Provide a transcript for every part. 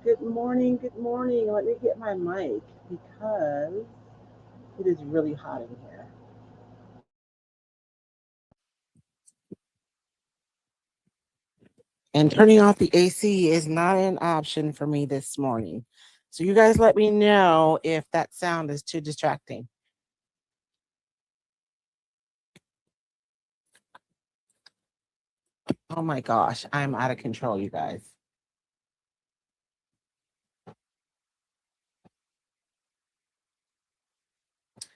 Good morning. Good morning. Let me get my mic because it is really hot in here. And turning off the AC is not an option for me this morning. So you guys let me know if that sound is too distracting. Oh my gosh, I'm out of control, you guys.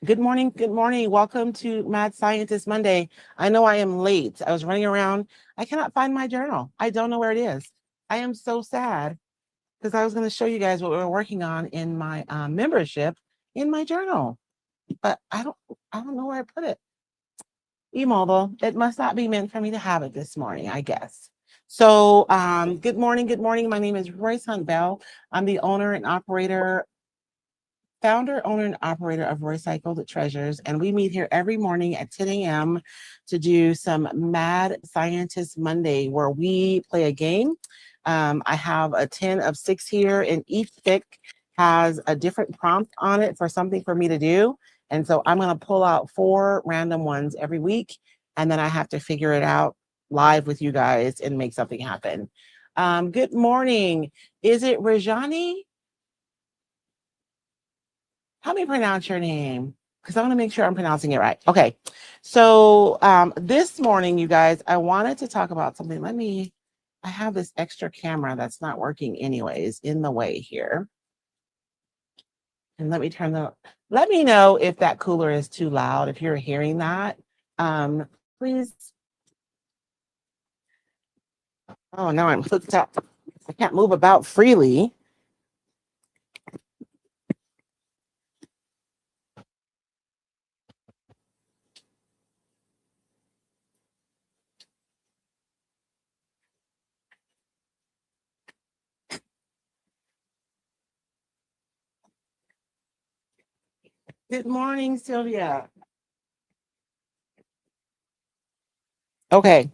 Good morning. Good morning. Welcome to Mad Scientist Monday. I know I am late. I was running around. I cannot find my journal. I don't know where it is. I am so sad because I was going to show you guys what we were working on in my membership in my journal, but I don't know where I put it. Immobile. It must not be meant for me to have it this morning, I guess. So, good morning. Good morning. My name is Royce Hunt Bell. I'm the founder, owner, and operator of Recycled Treasures. And we meet here every morning at 10 a.m. to do some Mad Scientist Monday where we play a game. I have a 10 of 6 here, and each pick has a different prompt on it for something for me to do. And so I'm going to pull out 4 random ones every week, and then I have to figure it out live with you guys and make something happen. Good morning. Is it Rajani? Help me pronounce your name because I want to make sure I'm pronouncing it right. Okay. So this morning, you guys, I wanted to talk about something. I have this extra camera that's not working anyways in the way here. And let me know if that cooler is too loud, if you're hearing that. Please. Oh, now I'm hooked up. I can't move about freely. Good morning, Sylvia. Okay.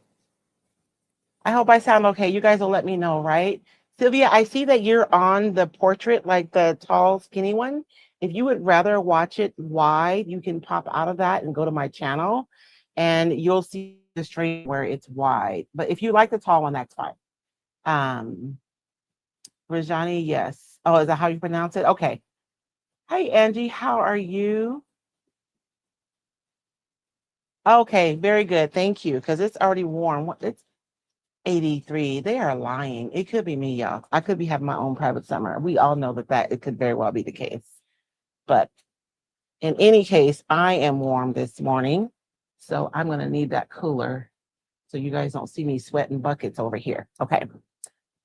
I hope I sound okay. You guys will let me know, right? Sylvia, I see that you're on the portrait, like the tall, skinny one. If you would rather watch it wide, you can pop out of that and go to my channel and you'll see the stream where it's wide. But if you like the tall one, that's fine. Um, Rajani, yes. Oh, is that how you pronounce it? Okay. Hi, Angie. How are you? Okay, very good. Thank you. Because it's already warm. It's 83. They are lying. It could be me, y'all. I could be having my own private summer. We all know that it could very well be the case. But in any case, I am warm this morning. So I'm going to need that cooler so you guys don't see me sweating buckets over here. Okay.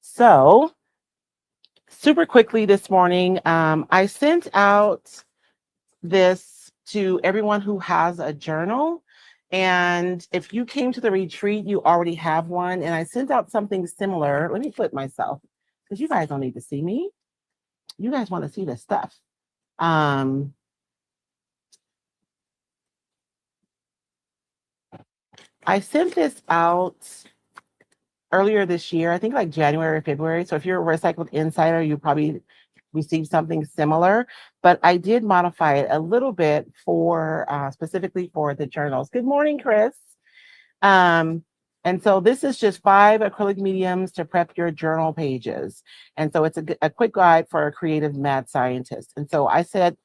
So super quickly this morning, I sent out this to everyone who has a journal. And if you came to the retreat, you already have one. And I sent out something similar. Let me flip myself because you guys don't need to see me. You guys want to see this stuff. Um, I sent this out earlier this year, I think like January or February. So if you're a Recycled Insider, you probably received something similar, but I did modify it a little bit for specifically for the journals. Good morning, Chris. Um, and so this is just 5 acrylic mediums to prep your journal pages. And so it's a quick guide for a creative mad scientist. And so I said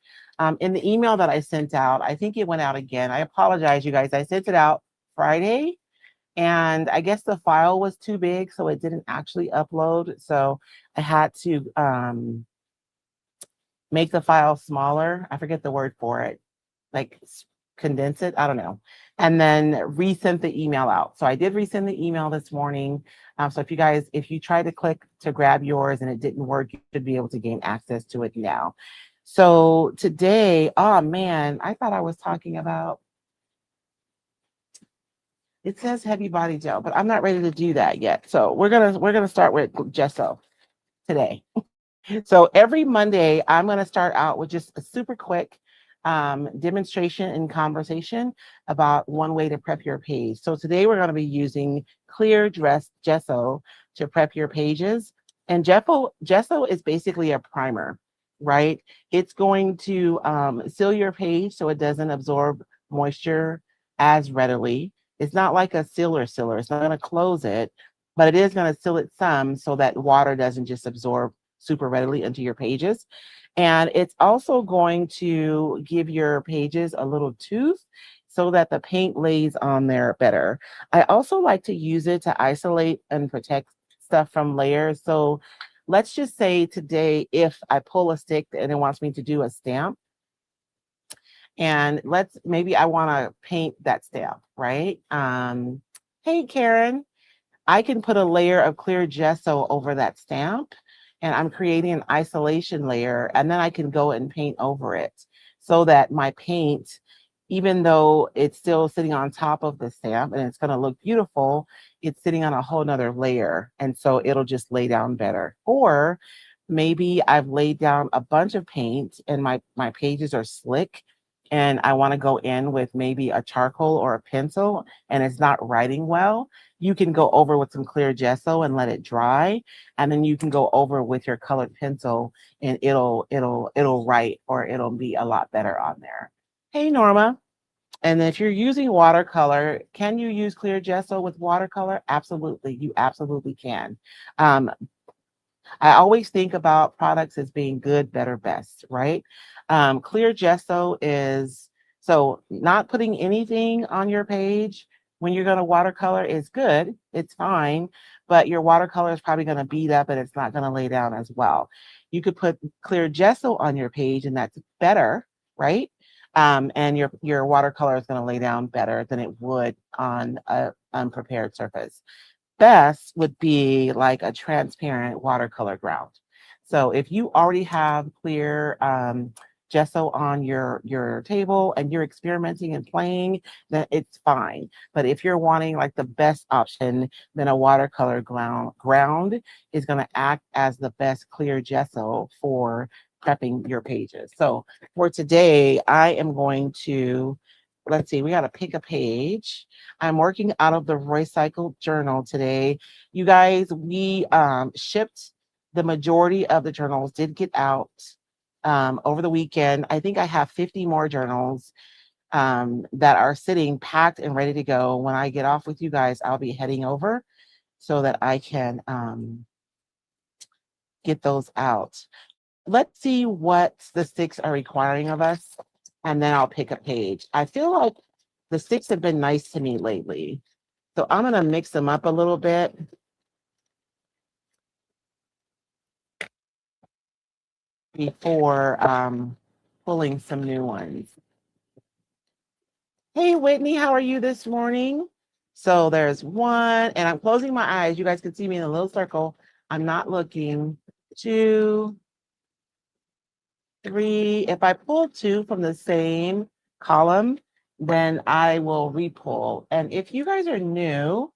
in the email that I sent out, I think it went out again. I apologize, you guys. I sent it out Friday and I guess the file was too big, so it didn't actually upload. So I had to make the file smaller. I forget the word for it, like condense it. I don't know. And then resend the email out. So I did resend the email this morning. So if you try to click to grab yours and it didn't work, you should be able to gain access to it now. So today, oh man, I thought I was talking about, it says heavy body gel, but I'm not ready to do that yet. So we're gonna start with gesso today. So every Monday, I'm going to start out with just a super quick demonstration and conversation about one way to prep your page. So today we're going to be using clear dress gesso to prep your pages. And gesso is basically a primer, right? It's going to seal your page so it doesn't absorb moisture as readily. It's not like a sealer. It's not going to close it, but it is going to seal it some so that water doesn't just absorb super readily into your pages. And it's also going to give your pages a little tooth so that the paint lays on there better. I also like to use it to isolate and protect stuff from layers. So let's just say today, if I pull a stick and it wants me to do a stamp, and maybe I want to paint that stamp, right? Hey, Karen, I can put a layer of clear gesso over that stamp, and I'm creating an isolation layer, and then I can go and paint over it so that my paint, even though it's still sitting on top of the stamp and it's going to look beautiful, it's sitting on a whole nother layer. And so it'll just lay down better. Or maybe I've laid down a bunch of paint and my pages are slick and I want to go in with maybe a charcoal or a pencil and it's not writing well. You can go over with some clear gesso and let it dry, and then you can go over with your colored pencil and it'll write, or it'll be a lot better on there. Hey, Norma. And if you're using watercolor, can you use clear gesso with watercolor? Absolutely. You absolutely can. Um, I always think about products as being good, better, best, right? Clear gesso is, so not putting anything on your page when you're going to watercolor is good. It's fine, but your watercolor is probably going to beat up and it's not going to lay down as well. You could put clear gesso on your page and that's better, right? And your watercolor is going to lay down better than it would on a unprepared surface. Best would be like a transparent watercolor ground. So if you already have clear gesso on your table and you're experimenting and playing, then it's fine. But if you're wanting like the best option, then a watercolor ground is going to act as the best clear gesso for prepping your pages. So for today, I am going to, let's see, we got to pick a page. I'm working out of the Recycled Journal today. You guys, we shipped the majority of the journals, did get out over the weekend. I think I have 50 more journals that are sitting packed and ready to go. When I get off with you guys, I'll be heading over so that I can get those out. Let's see what the sticks are requiring of us, and then I'll pick a page. I feel like the sticks have been nice to me lately. So I'm going to mix them up a little bit. Before pulling some new ones. Hey, Whitney, how are you this morning? So there's one, and I'm closing my eyes. You guys can see me in a little circle. I'm not looking. 2, 3. If I pull 2 from the same column, then I will repull. And if you guys are new,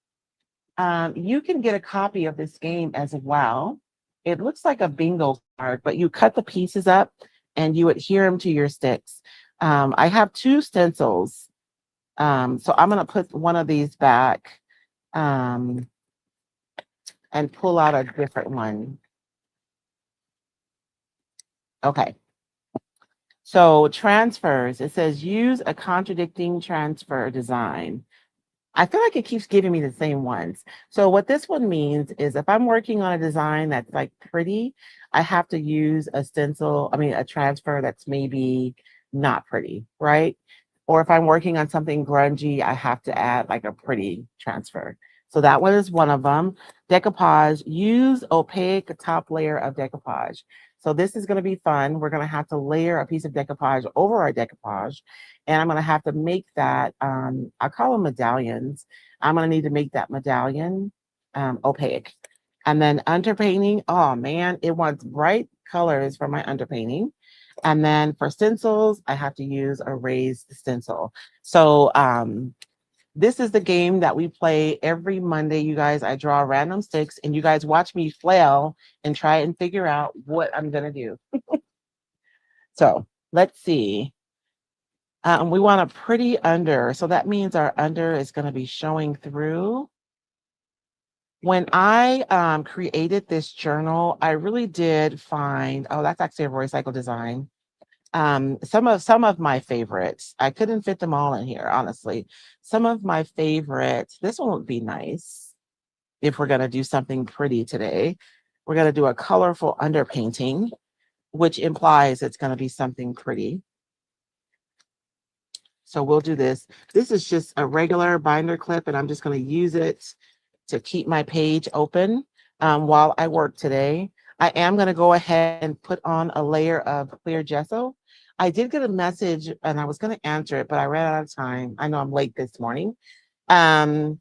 you can get a copy of this game as well. It looks like a bingo card, but you cut the pieces up and you adhere them to your sticks. I have 2 stencils. So I'm going to put one of these back and pull out a different one. Okay. So transfers, it says use a contradicting transfer design. I feel like it keeps giving me the same ones. So what this one means is if I'm working on a design that's like pretty, I have to use a transfer that's maybe not pretty, right? Or if I'm working on something grungy, I have to add like a pretty transfer. So that one is one of them. Decoupage, use opaque top layer of decoupage. So this is going to be fun. We're going to have to layer a piece of decoupage over our decoupage. And I'm going to have to make that, I call them medallions. I'm going to need to make that medallion opaque. And then underpainting, oh man, it wants bright colors for my underpainting. And then for stencils, I have to use a raised stencil. So this is the game that we play every Monday, you guys. I draw random sticks and you guys watch me flail and try and figure out what I'm going to do. So let's see. We want a pretty under. So that means our under is going to be showing through. When I created this journal, I really did find, oh, that's actually a Recycle Design. Some of my favorites. I couldn't fit them all in here, honestly. Some of my favorites. This one would be nice if we're gonna do something pretty today. We're gonna do a colorful underpainting, which implies it's gonna be something pretty. So we'll do this. This is just a regular binder clip, and I'm just gonna use it to keep my page open while I work today. I am going to go ahead and put on a layer of clear gesso. I did get a message and I was going to answer it, but I ran out of time. I know I'm late this morning. Um,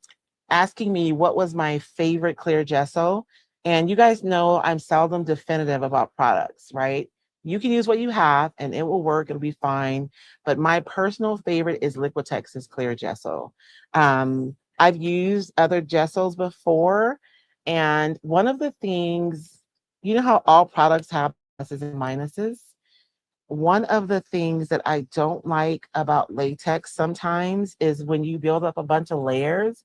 Asking me what was my favorite clear gesso. And you guys know I'm seldom definitive about products, right? You can use what you have and it will work, it'll be fine. But my personal favorite is Liquitex's clear gesso. I've used other gessos before. And one of the things, you know how all products have pluses and minuses? One of the things that I don't like about latex sometimes is when you build up a bunch of layers,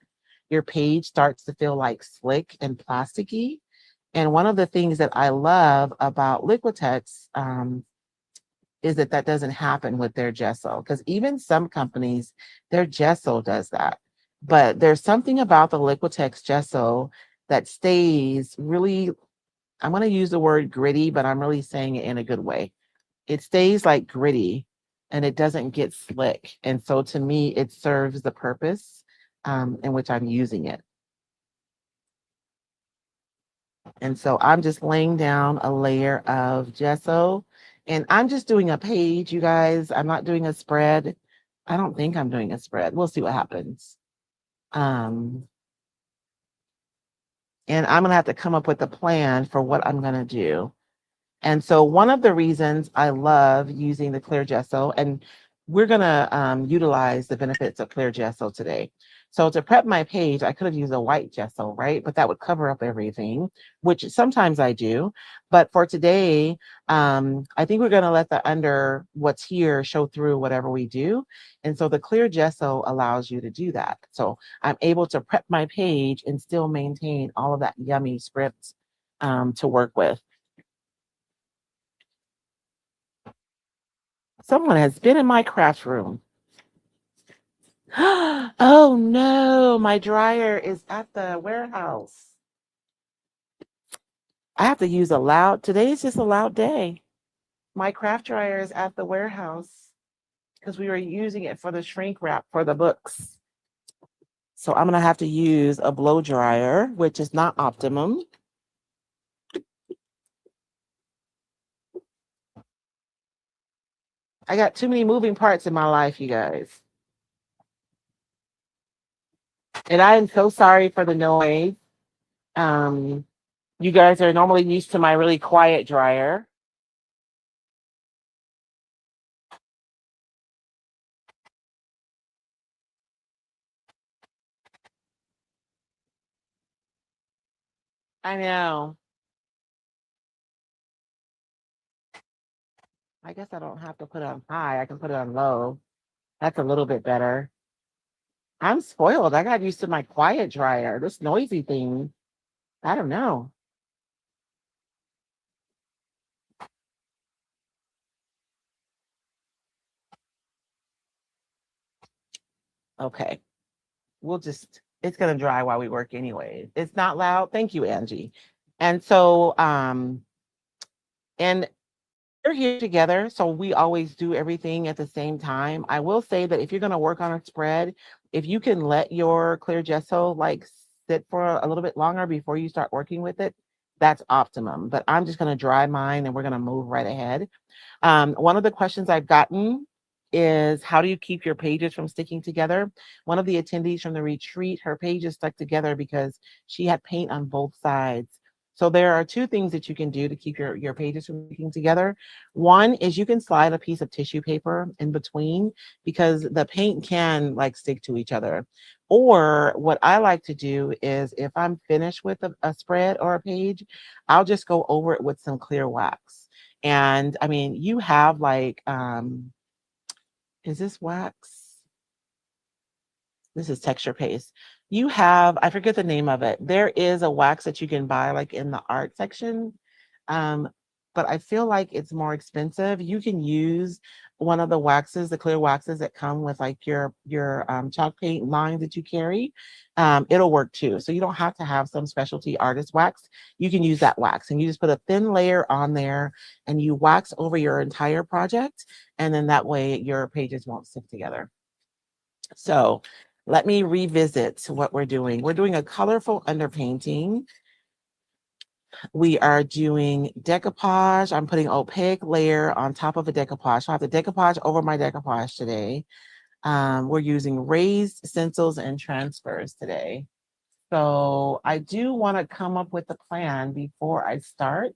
your page starts to feel like slick and plasticky. And one of the things that I love about Liquitex is that that doesn't happen with their gesso, because even some companies, their gesso does that. But there's something about the Liquitex gesso that stays really, I'm going to use the word gritty, but I'm really saying it in a good way. It stays like gritty and it doesn't get slick. And so to me, it serves the purpose in which I'm using it. And so I'm just laying down a layer of gesso and I'm just doing a page, you guys. I'm not doing a spread. I don't think I'm doing a spread. We'll see what happens. Um, and I'm going to have to come up with a plan for what I'm going to do. And so one of the reasons I love using the clear gesso, and we're gonna utilize the benefits of clear gesso today. So to prep my page, I could have used a white gesso, right? But that would cover up everything, which sometimes I do. But for today, I think we're gonna let the under what's here show through whatever we do. And so the clear gesso allows you to do that. So I'm able to prep my page and still maintain all of that yummy script to work with. Someone has been in my craft room. Oh no, my dryer is at the warehouse. I have to use a loud, today's just a loud day. My craft dryer is at the warehouse because we were using it for the shrink wrap for the books. So I'm gonna have to use a blow dryer, which is not optimum. I got too many moving parts in my life, you guys. And I am so sorry for the noise. Um, you guys are normally used to my really quiet dryer. I know. I guess I don't have to put it on high. I can put it on low. That's a little bit better. I'm spoiled. I got used to my quiet dryer. This noisy thing, I don't know. Okay. It's gonna dry while we work anyway. It's not loud. Thank you, Angie. And so and we're here together, so we always do everything at the same time. I will say that if you're gonna work on a spread, if you can let your clear gesso like sit for a little bit longer before you start working with it, that's optimum. But I'm just gonna dry mine and we're gonna move right ahead. One of the questions I've gotten is how do you keep your pages from sticking together? One of the attendees from the retreat, her pages stuck together because she had paint on both sides. So there are two things that you can do to keep your pages from sticking together. One is you can slide a piece of tissue paper in between because the paint can like stick to each other. Or what I like to do is if I'm finished with a spread or a page, I'll just go over it with some clear wax. And I mean, you have like, is this wax? This is texture paste. you have, I forget the name of it. There is a wax that you can buy like in the art section. Um, but I feel like it's more expensive. You can use one of the waxes, the clear waxes that come with like your chalk paint lines that you carry. It'll work too. So you don't have to have some specialty artist wax. You can use that wax and you just put a thin layer on there and you wax over your entire project. And then that way your pages won't stick together. So let me revisit what we're doing. We're doing a colorful underpainting. We are doing decoupage. I'm putting opaque layer on top of a decoupage. So I have the decoupage over my decoupage today. We're using raised stencils and transfers today. So I do want to come up with a plan before I start.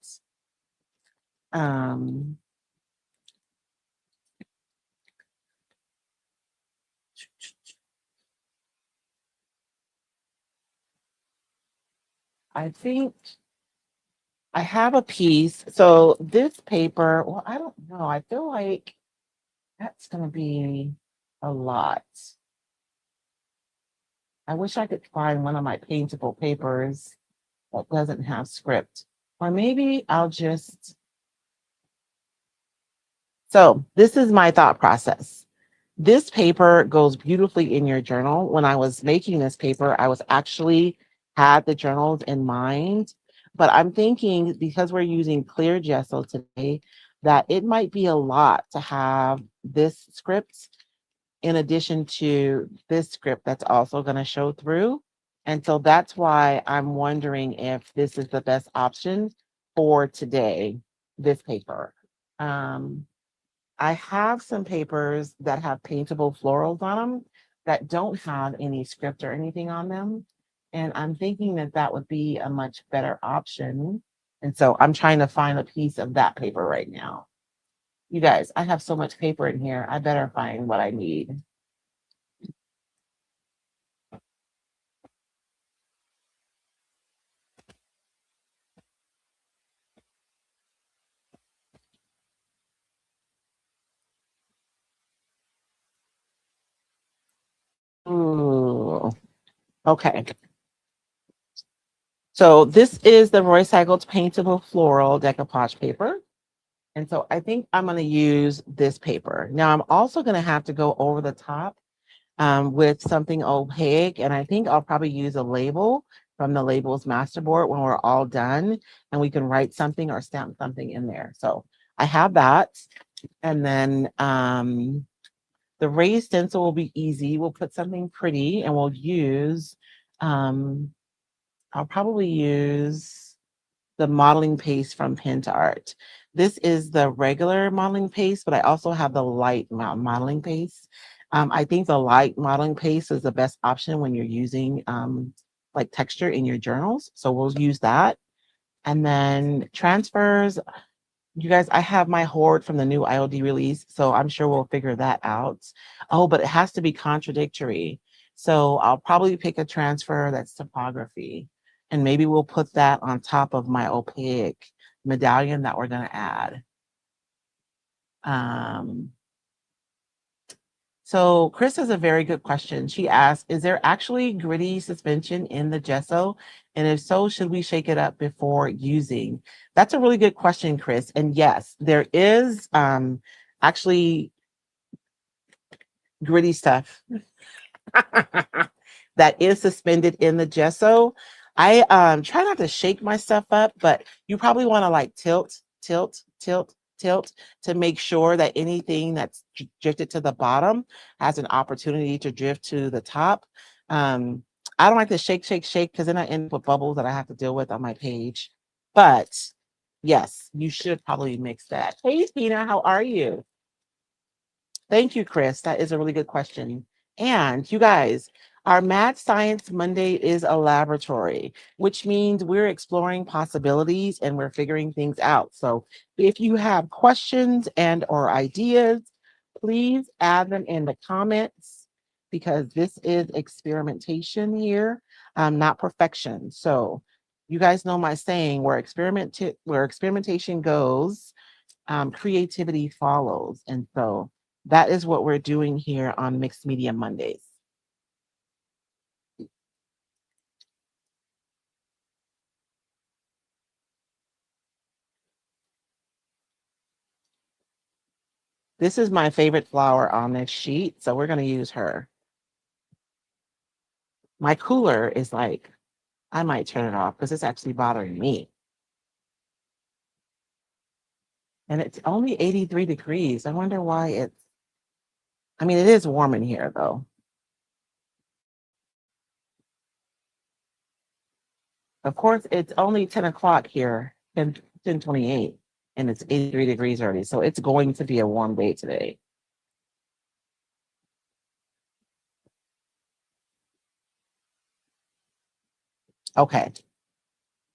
Um, I think I have a piece. So this paper, well, I don't know. I feel like that's going to be a lot. I wish I could find one of my paintable papers that doesn't have script. Or maybe I'll just. So this is my thought process. This paper goes beautifully in your journal. When I was making this paper, I was actually had the journals in mind, but I'm thinking because we're using clear gesso today, that it might be a lot to have this script in addition to this script that's also going to show through. And so that's why I'm wondering if this is the best option for today, this paper. Um, I have some papers that have paintable florals on them that don't have any script or anything on them. And I'm thinking that that would be a much better option. And so I'm trying to find a piece of that paper right now. You guys, I have so much paper in here. I better find what I need. Ooh, okay. So this is the Roy Cycles Paintable Floral Decoupage paper. And so I think I'm going to use this paper. Now I'm also going to have to go over the top with something opaque. And I think I'll probably use a label from the labels masterboard when we're all done and we can write something or stamp something in there. So I have that. And then the raised stencil will be easy. We'll put something pretty and we'll use, I'll probably use the modeling paste from Pen to Art. This is the regular modeling paste, but I also have the light modeling paste. I think the light modeling paste is the best option when you're using like texture in your journals. So we'll use that. And then transfers, you guys, I have my hoard from the new IOD release, so I'm sure we'll figure that out. Oh, but it has to be contradictory. So I'll probably pick a transfer that's typography, and maybe we'll put that on top of my opaque medallion that we're going to add. Um, so Chris has a very good question. She asked, is there actually gritty suspension in the gesso? And if so, should we shake it up before using? That's a really good question, Chris. And yes, there is actually gritty stuff that is suspended in the gesso. I try not to shake my stuff up, but you probably want to like tilt to make sure that anything that's drifted to the bottom has an opportunity to drift to the top. Um, I don't like to shake because then I end up with bubbles that I have to deal with on my page. But yes, you should probably mix that. Hey, Tina, how are you? Thank you, Chris. That is a really good question. And you guys, our Mad Science Monday is a laboratory, which means we're exploring possibilities and we're figuring things out. So if you have questions and or ideas, please add them in the comments because this is experimentation here, not perfection. So you guys know my saying, where experimentation goes, creativity follows. And so that is what we're doing here on Mixed Media Mondays. This is my favorite flower on this sheet, so we're going to use her. My cooler is like, I might turn it off because it's actually bothering me. And it's only 83 degrees. I wonder why I mean, it is warm in here though. Of course, it's only 10 o'clock here, 10:28, and it's 83 degrees already. So it's going to be a warm day today. Okay.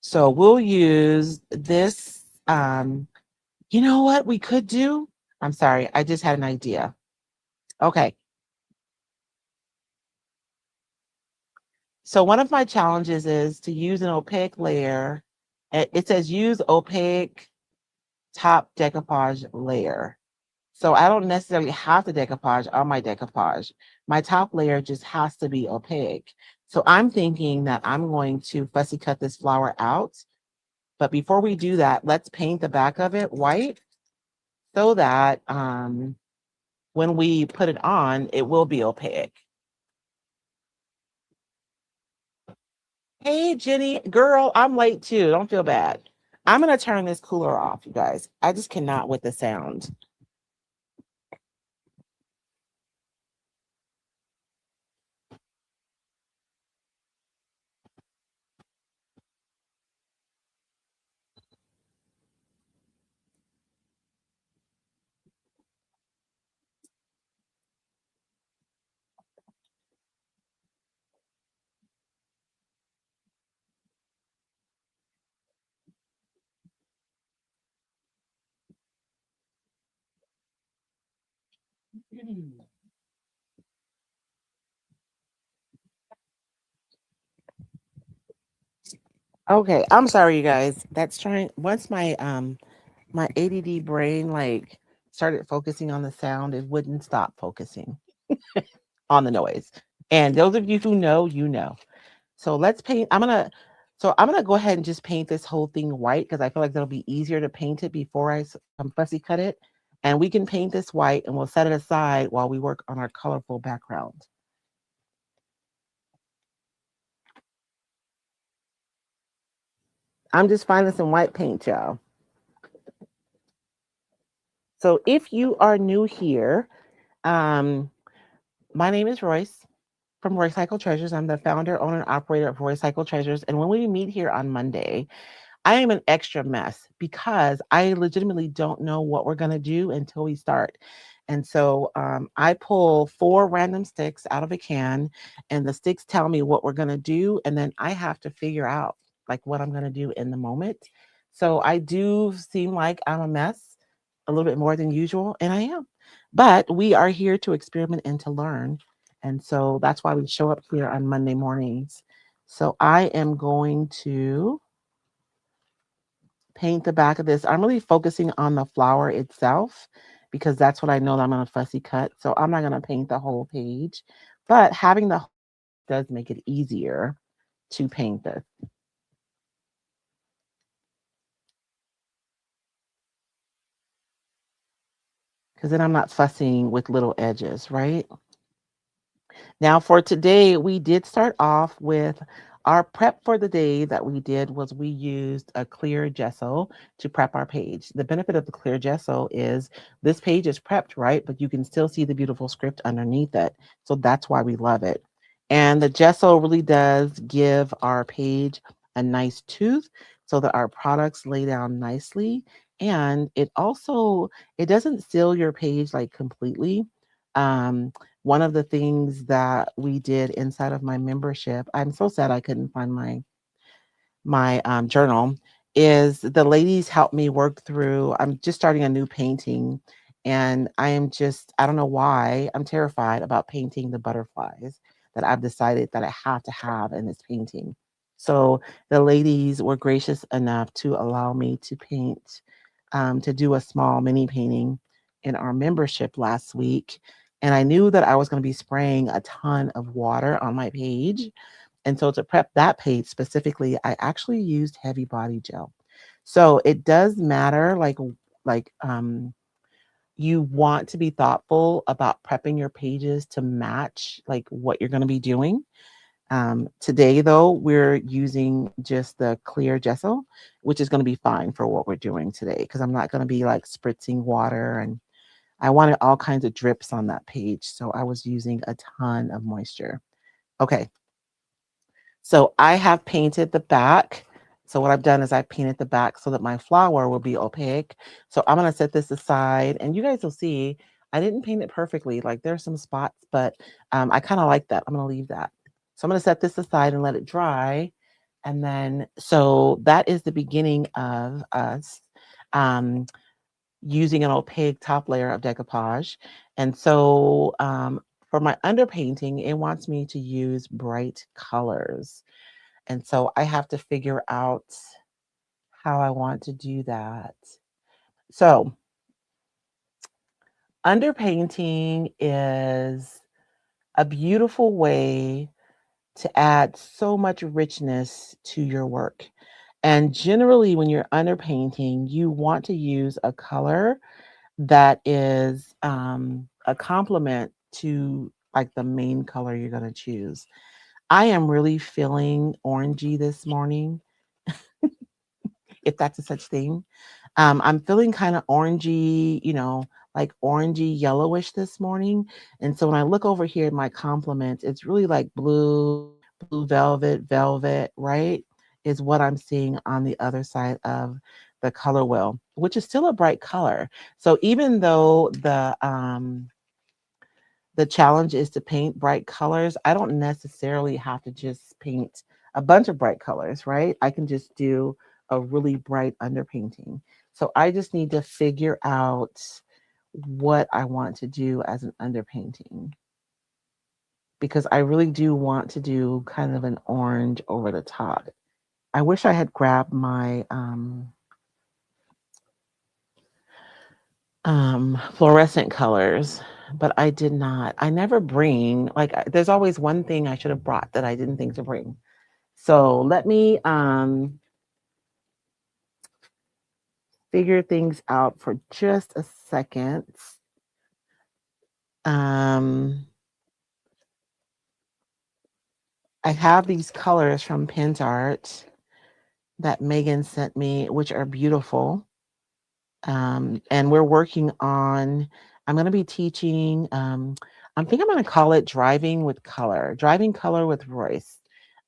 So we'll use this. You know what we could do? I'm sorry, I just had an idea. Okay. So one of my challenges is to use an opaque layer. It says use opaque top decoupage layer. So I don't necessarily have to decoupage on my decoupage. My top layer just has to be opaque. So I'm thinking that I'm going to fussy cut this flower out. But before we do that, let's paint the back of it white so that when we put it on, it will be opaque. Hey, Jenny, girl, I'm late too. Don't feel bad. I'm going to turn this cooler off, you guys. I just cannot with the sound. Okay, I'm sorry, you guys. That's trying once my ADD brain like started focusing on the sound, it wouldn't stop focusing on the noise. And those of you who know, you know. So let's paint. I'm gonna go ahead and just paint this whole thing white because I feel like that'll be easier to paint it before fussy cut it. And we can paint this white and we'll set it aside while we work on our colorful background. I'm just finding some white paint, y'all. So if you are new here, um, my name is Royce from Royce Cycle Treasures. I'm the founder, owner, and operator of Royce Cycle Treasures. And when we meet here on Monday, I am an extra mess because I legitimately don't know what we're going to do until we start. And so I pull four random sticks out of a can, and the sticks tell me what we're going to do. And then I have to figure out like what I'm going to do in the moment. So I do seem like I'm a mess a little bit more than usual, and I am. But we are here to experiment and to learn. And so that's why we show up here on Monday mornings. So I am going to paint the back of this. I'm really focusing on the flower itself because that's what I know that I'm gonna fussy cut. So I'm not gonna paint the whole page, but having the does make it easier to paint this because then I'm not fussing with little edges, right? Now, for today, we did start off with our prep for the day that we did was we used a clear gesso to prep our page. The benefit of the clear gesso is this page is prepped, right? But you can still see the beautiful script underneath it. So that's why we love it. And the gesso really does give our page a nice tooth so that our products lay down nicely. And it doesn't seal your page like completely. Um, One of the things that we did inside of my membership, I'm so sad I couldn't find my journal, is the ladies helped me work through. I'm just starting a new painting, and I don't know why I'm terrified about painting the butterflies that I've decided that I have to have in this painting. So the ladies were gracious enough to allow me to paint, to do a small mini painting in our membership last week. And I knew that I was going to be spraying a ton of water on my page. And so to prep that page specifically, I actually used heavy body gel. So it does matter like you want to be thoughtful about prepping your pages to match like what you're going to be doing. Today, though, we're using just the clear gesso, which is going to be fine for what we're doing today because I'm not going to be like spritzing water, and I wanted all kinds of drips on that page. So I was using a ton of moisture. Okay. So I have painted the back. So what I've done is I painted the back so that my flower will be opaque. So I'm going to set this aside and you guys will see I didn't paint it perfectly. Like there's some spots, but I kind of like that. I'm going to leave that. So I'm going to set this aside and let it dry. And then, so that is the beginning of us um, using an opaque top layer of decoupage. And so for my underpainting, it wants me to use bright colors. And so I have to figure out how I want to do that. So underpainting is a beautiful way to add so much richness to your work. And generally, when you're underpainting, you want to use a color that is a complement to like the main color you're going to choose. I am really feeling orangey this morning, if that's a such thing. I'm feeling kind of orangey, like orangey yellowish this morning. And so when I look over here at my compliments, it's really like blue velvet, right? Is what I'm seeing on the other side of the color wheel, which is still a bright color. So even though the challenge is to paint bright colors, I don't necessarily have to just paint a bunch of bright colors, right? I can just do a really bright underpainting. So I just need to figure out what I want to do as an underpainting because I really do want to do kind of an orange over the top. I wish I had grabbed my fluorescent colors, but I did not. I never bring, like, there's always one thing I should have brought that I didn't think to bring. So let me figure things out for just a second. Um, I have these colors from Pinsart that Megan sent me, which are beautiful. And we're working on, I'm going to be teaching, I think I'm going to call it driving color with Royce.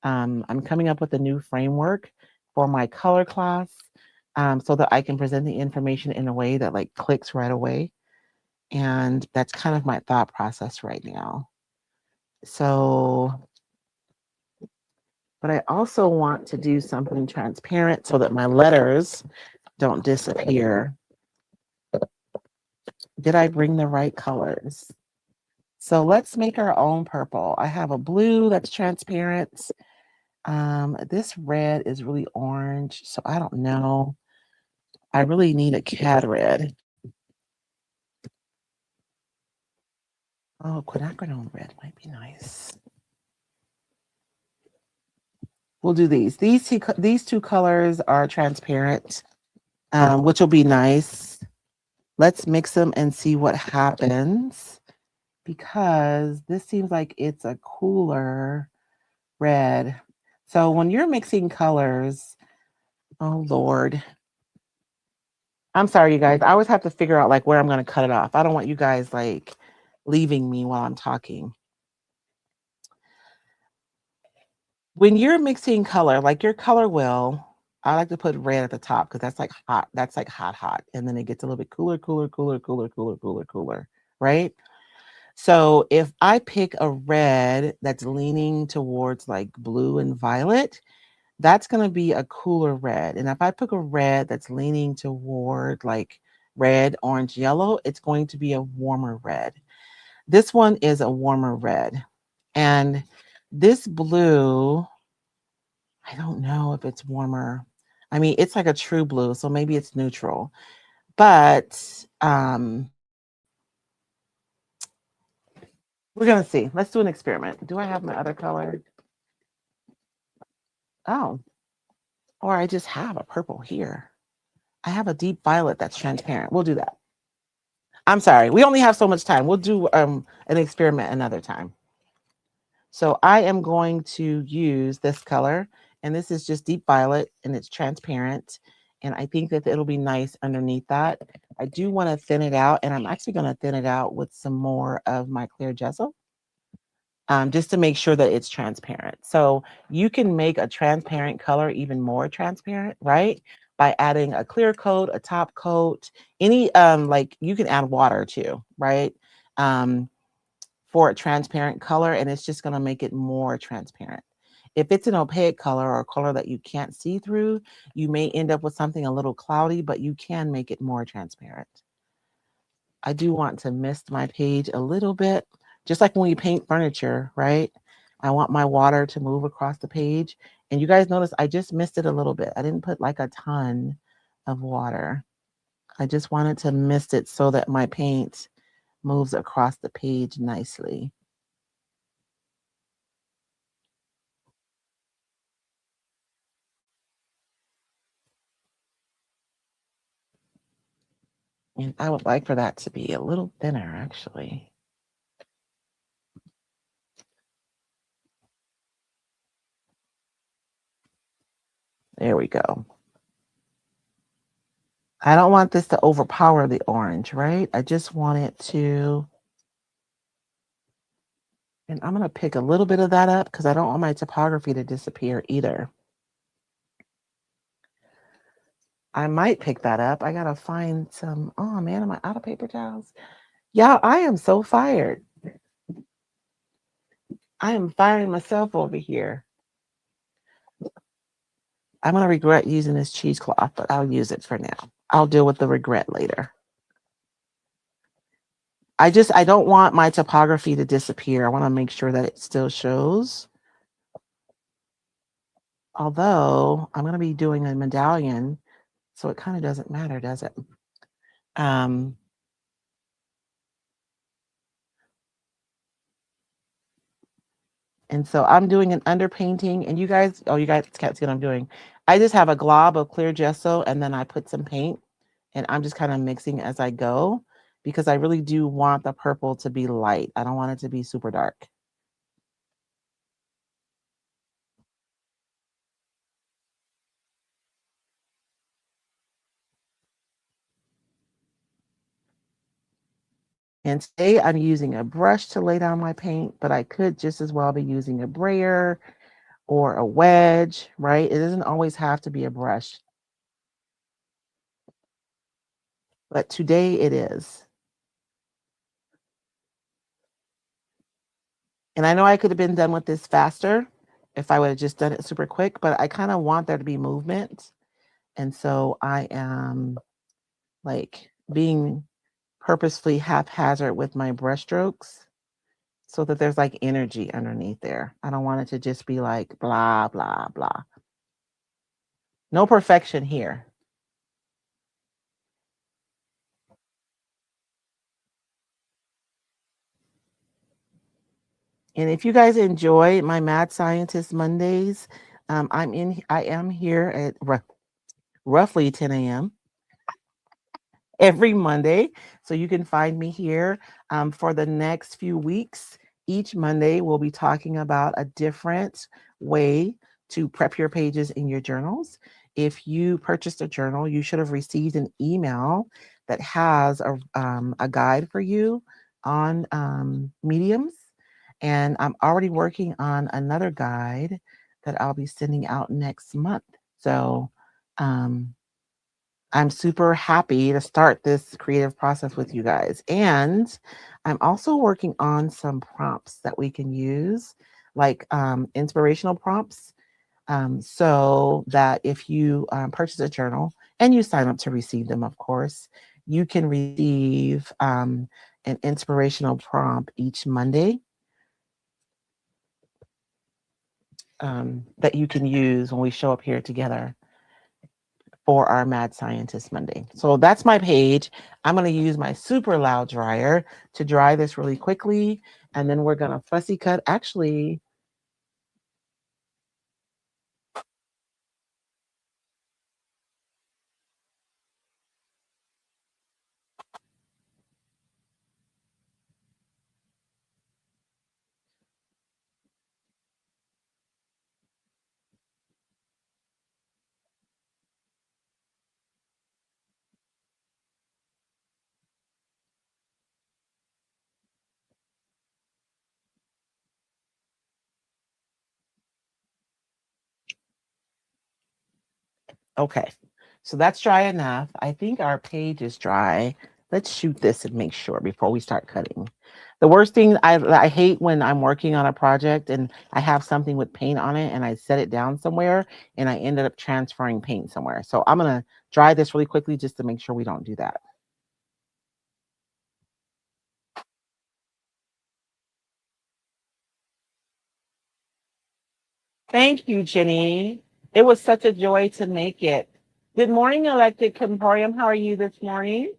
I'm coming up with a new framework for my color class so that I can present the information in a way that like clicks right away. And that's kind of my thought process right now. So, but I also want to do something transparent so that my letters don't disappear. Did I bring the right colors? So let's make our own purple. I have a blue that's transparent. This red is really orange, so I don't know. I really need a cad red. Oh, quinacridone red might be nice. We'll do these. These two colors are transparent, which will be nice. Let's mix them and see what happens because this seems like it's a cooler red. So when you're mixing colors, oh Lord. I'm sorry, you guys. I always have to figure out like where I'm going to cut it off. I don't want you guys like leaving me while I'm talking. When you're mixing color, like your color wheel, I like to put red at the top because that's like hot. That's like hot. And then it gets a little bit cooler, right? So if I pick a red that's leaning towards like blue and violet, that's going to be a cooler red. And if I pick a red that's leaning toward like red, orange, yellow, it's going to be a warmer red. This one is a warmer red. And this blue, I don't know if it's warmer. I mean, it's like a true blue, so maybe it's neutral. But we're going to see. Let's do an experiment. Do I have my other color? Oh, or I just have a purple here. I have a deep violet that's transparent. We'll do that. I'm sorry. We only have so much time. We'll do an experiment another time. So I am going to use this color, and this is just deep violet, and it's transparent. And I think that it'll be nice underneath that. I do want to thin it out, and I'm actually going to thin it out with some more of my clear gesso, just to make sure that it's transparent. So you can make a transparent color even more transparent, right? By adding a clear coat, a top coat, any like you can add water too, right? Um, for a transparent color, and it's just going to make it more transparent. If it's an opaque color or a color that you can't see through, you may end up with something a little cloudy, but you can make it more transparent. I do want to mist my page a little bit, just like when we paint furniture, right? I want my water to move across the page. And you guys notice I just misted a little bit. I didn't put like a ton of water. I just wanted to mist it so that my paint moves across the page nicely. And I would like for that to be a little thinner, actually. There we go. I don't want this to overpower the orange, right? I just want it to, and I'm going to pick a little bit of that up because I don't want my typography to disappear either. I might pick that up. I got to find some, oh man, am I out of paper towels? Yeah, I am so fired. I am firing myself over here. I'm going to regret using this cheesecloth, but I'll use it for now. I'll deal with the regret later. I don't want my typography to disappear. I want to make sure that it still shows. Although I'm going to be doing a medallion, so it kind of doesn't matter, does it? Um, and so I'm doing an underpainting, and you guys can't see what I'm doing. I just have a glob of clear gesso, and then I put some paint, and I'm just kind of mixing as I go because I really do want the purple to be light. I don't want it to be super dark. And today I'm using a brush to lay down my paint, but I could just as well be using a brayer or a wedge, right? It doesn't always have to be a brush, but today it is. And I know I could have been done with this faster if I would have just done it super quick, but I kind of want there to be movement. And so I am like being purposefully haphazard with my brush strokes so that there's like energy underneath there. I don't want it to just be like blah, blah, blah. No perfection here. And if you guys enjoy my Mad Scientist Mondays, I am here at roughly 10 a.m. every Monday. So you can find me here for the next few weeks. Each Monday, we'll be talking about a different way to prep your pages in your journals. If you purchased a journal, you should have received an email that has a guide for you on mediums. And I'm already working on another guide that I'll be sending out next month. So, I'm super happy to start this creative process with you guys. And I'm also working on some prompts that we can use, like inspirational prompts. So that if you purchase a journal and you sign up to receive them, of course, you can receive an inspirational prompt each Monday that you can use when we show up here together for our Mad Scientist Monday. So that's my page. I'm going to use my super loud dryer to dry this really quickly. And then we're going to fussy cut. Actually, Okay, so that's dry enough. I think our page is dry. Let's shoot this and make sure before we start cutting. The worst thing I hate when I'm working on a project and I have something with paint on it and I set it down somewhere and I ended up transferring paint somewhere. So I'm gonna dry this really quickly just to make sure we don't do that. Thank you, Jenny. It was such a joy to make it. Good morning, Elected Comporium. How are you this morning?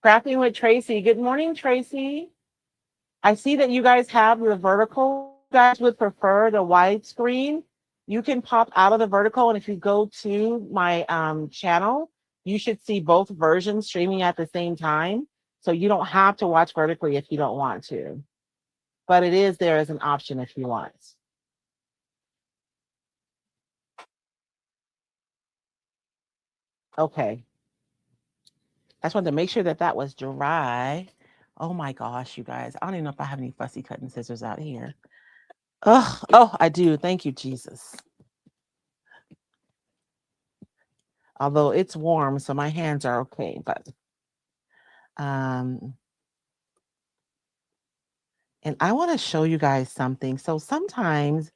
Crafting with Tracy. Good morning, Tracy. I see that you guys have the vertical. You guys would prefer the widescreen. You can pop out of the vertical, and if you go to my channel, you should see both versions streaming at the same time. So you don't have to watch vertically if you don't want to, but it is there as an option if you want. Okay. I just wanted to make sure that that was dry. Oh my gosh, you guys. I don't even know if I have any fussy cutting scissors out here. Oh, I do. Thank you, Jesus. Although it's warm, so my hands are okay. But um, and I want to show you guys something. So sometimes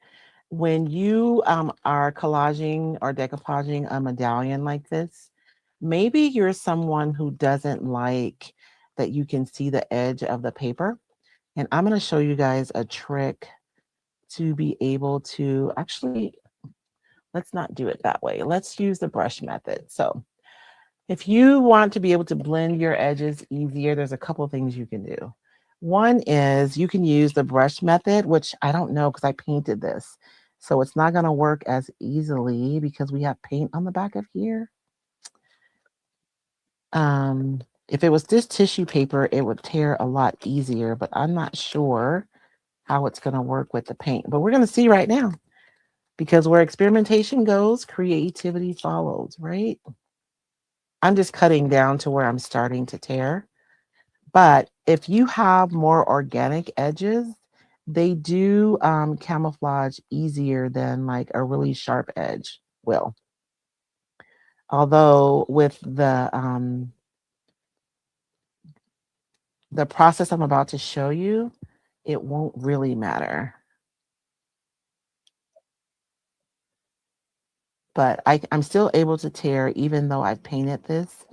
when you are collaging or decoupaging a medallion like this, maybe you're someone who doesn't like that you can see the edge of the paper. And I'm going to show you guys a trick to be able to actually, let's not do it that way. Let's use the brush method. So if you want to be able to blend your edges easier, there's a couple things you can do. One is you can use the brush method, which I don't know because I painted this. So it's not going to work as easily because we have paint on the back of here. If it was this tissue paper, it would tear a lot easier, but I'm not sure how it's going to work with the paint. But we're going to see right now because where experimentation goes, creativity follows, right? I'm just cutting down to where I'm starting to tear. But if you have more organic edges, they do camouflage easier than like a really sharp edge will. Although with the process I'm about to show you, it won't really matter. But I'm still able to tear even though I've painted this.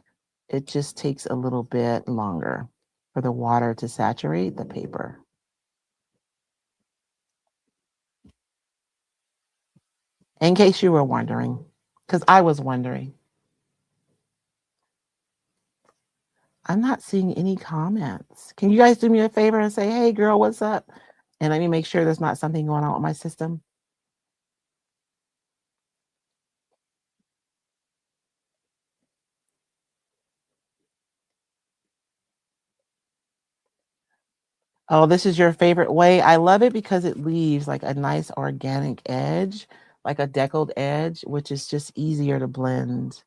It just takes a little bit longer for the water to saturate the paper. In case you were wondering, because I was wondering. I'm not seeing any comments. Can you guys do me a favor and say, hey, girl, what's up? And let me make sure there's not something going on with my system. Oh, this is your favorite way. I love it because it leaves like a nice organic edge, like a deckled edge, which is just easier to blend.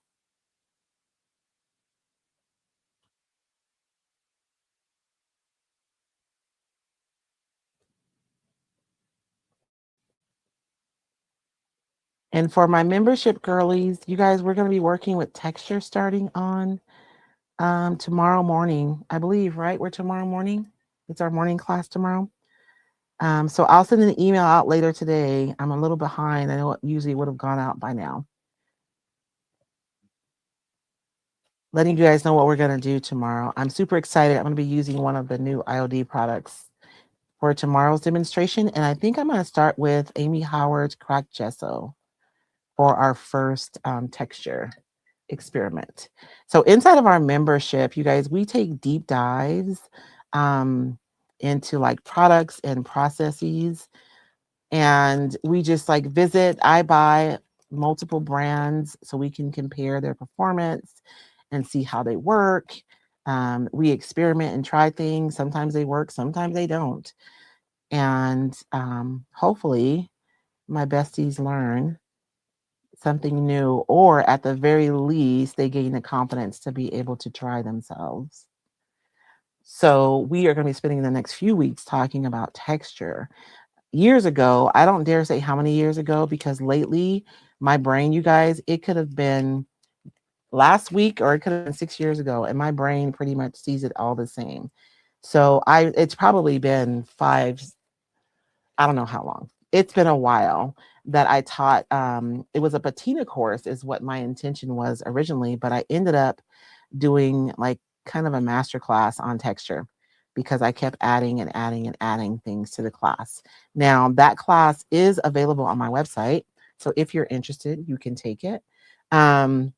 And for my membership girlies, you guys, we're going to be working with texture starting on tomorrow morning, I believe, right? We're tomorrow morning. It's our morning class tomorrow. So I'll send an email out later today. I'm a little behind. I know it usually would have gone out by now. Letting you guys know what we're going to do tomorrow. I'm super excited. I'm going to be using one of the new IOD products for tomorrow's demonstration. And I think I'm going to start with Amy Howard's cracked gesso for our first texture experiment. So inside of our membership, you guys, we take deep dives into like products and processes. And we just like visit, I buy multiple brands so we can compare their performance and see how they work. We experiment and try things. Sometimes they work, sometimes they don't. And hopefully, my besties learn something new, or at the very least, they gain the confidence to be able to try themselves. So, we are going to be spending the next few weeks talking about texture. years ago, I don't dare say how many years ago, because lately my brain, you guys, it could have been last week or it could have been 6 years ago, and my brain pretty much sees it all the same. So it's probably been I don't know how long. It's been a while that I taught. It was a patina course, is what my intention was originally, but I ended up doing like kind of a master class on texture because I kept adding and adding and adding things to the class. Now, that class is available on my website. So if you're interested, you can take it at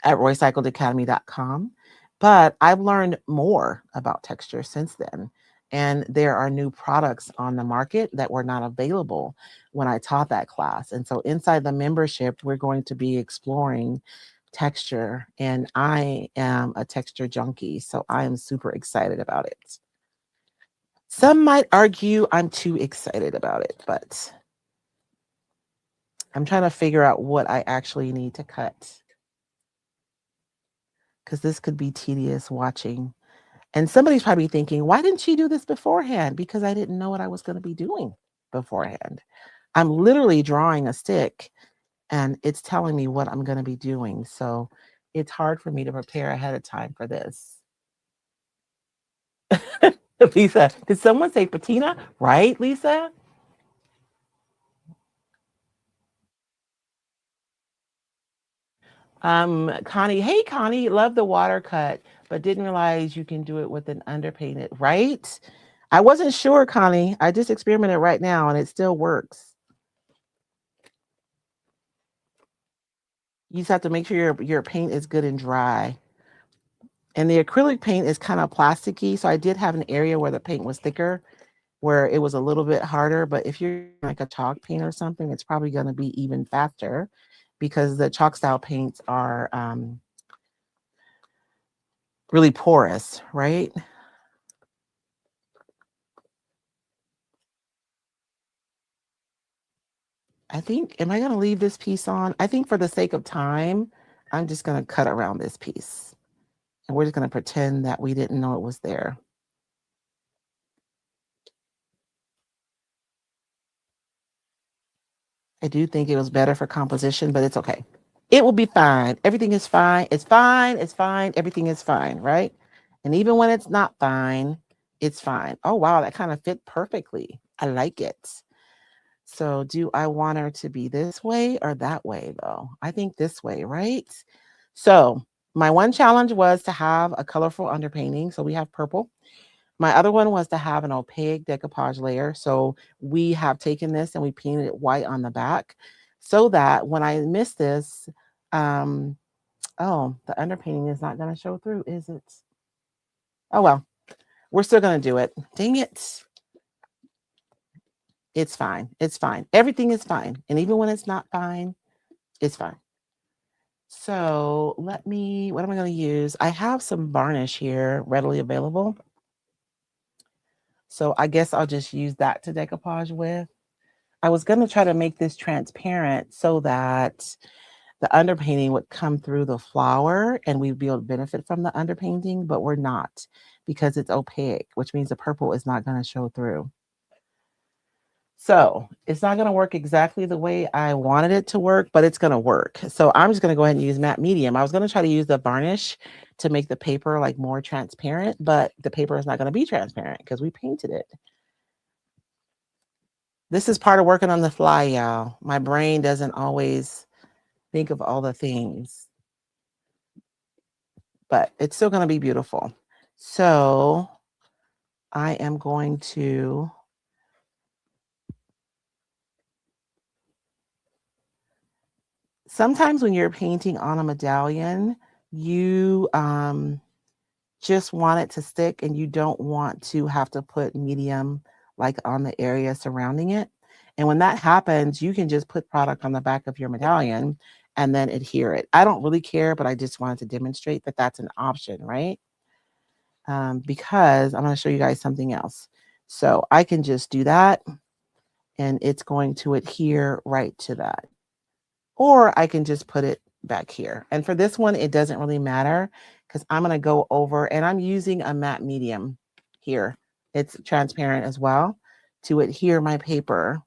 roycycledacademy.com. But I've learned more about texture since then. And there are new products on the market that were not available when I taught that class. And so inside the membership, we're going to be exploring texture. And I am a texture junkie. So I am super excited about it. Some might argue I'm too excited about it, but I'm trying to figure out what I actually need to cut, because this could be tedious watching. And somebody's probably thinking, why didn't she do this beforehand? Because I didn't know what I was going to be doing beforehand. I'm literally drawing a stick and it's telling me what I'm going to be doing. So it's hard for me to prepare ahead of time for this. Lisa, did someone say patina? Right, Lisa? Connie, hey Connie, love the water cut, but didn't realize you can do it with an underpainted, right? I wasn't sure, Connie. I just experimented right now and it still works. You just have to make sure your paint is good and dry. And the acrylic paint is kind of plasticky. So I did have an area where the paint was thicker, where it was a little bit harder. But if you're like a chalk paint or something, it's probably going to be even faster because the chalk style paints are really porous, right? I think, am I going to leave this piece on? I think for the sake of time, I'm just going to cut around this piece. And we're just going to pretend that we didn't know it was there. I do think it was better for composition, but it's okay. It will be fine. Everything is fine. It's fine. It's fine. Everything is fine, right? And even when it's not fine, it's fine. Oh, wow, that kind of fit perfectly. I like it. So, do I want her to be this way or that way, though? I think this way, right? So, my one challenge was to have a colorful underpainting. So, we have purple. My other one was to have an opaque decoupage layer. So we have taken this and we painted it white on the back so that when I miss this, um, oh, the underpainting is not going to show through, is it? Oh, well, we're still going to do it. Dang it. It's fine. It's fine. Everything is fine. And even when it's not fine, it's fine. So what am I going to use? I have some varnish here readily available. So I guess I'll just use that to decoupage with. I was going to try to make this transparent so that the underpainting would come through the flower and we'd be able to benefit from the underpainting, but we're not because it's opaque, which means the purple is not going to show through. So it's not going to work exactly the way I wanted it to work, but it's going to work. So I'm just going to go ahead and use matte medium. I was going to try to use the varnish to make the paper like more transparent, but the paper is not going to be transparent because we painted it. This is part of working on the fly, y'all. My brain doesn't always think of all the things, but it's still going to be beautiful. So I am going to sometimes when you're painting on a medallion, you just want it to stick and you don't want to have to put medium like on the area surrounding it. And when that happens, you can just put product on the back of your medallion and then adhere it. I don't really care, but I just wanted to demonstrate that that's an option, right? Because I'm going to show you guys something else. So I can just do that and it's going to adhere right to that. Or I can just put it back here. And for this one, it doesn't really matter because I'm going to go over and I'm using a matte medium here. It's transparent as well. to adhere my paper.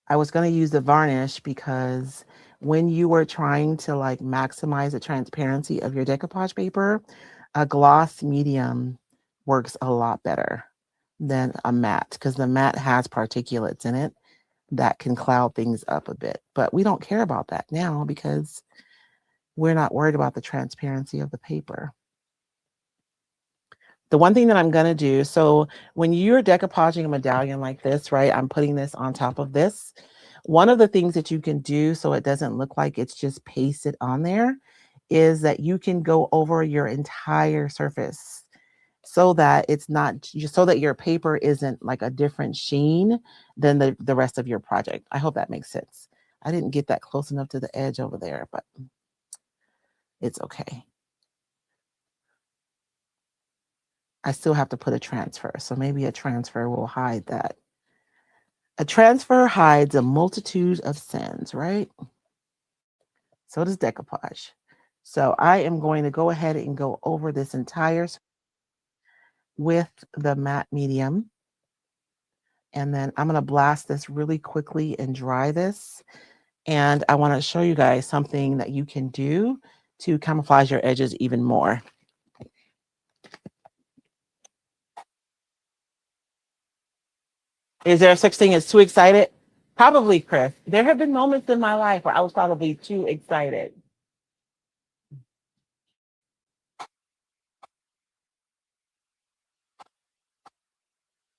I was going to use the varnish because when you were trying to like maximize the transparency of your decoupage paper, a gloss medium works a lot better than a matte because the matte has particulates in it that can cloud things up a bit. But we don't care about that now because we're not worried about the transparency of the paper. The one thing that I'm going to do, so when you're decoupaging a medallion like this, right, I'm putting this on top of this. One of the things that you can do so it doesn't look like it's just pasted on there is that you can go over your entire surface so that it's not just so that your paper isn't like a different sheen than the rest of your project. I hope that makes sense. I didn't get that close enough to the edge over there, but it's okay. I still have to put a transfer, so maybe a transfer will hide that. A transfer hides a multitude of sins, right? So does decoupage. So I am going to go ahead and go over this entire with the matte medium. And then I'm going to blast this really quickly and dry this. And I want to show you guys something that you can do to camouflage your edges even more. Is there such thing as too excited? Probably, Chris. There have been moments in my life where I was probably too excited.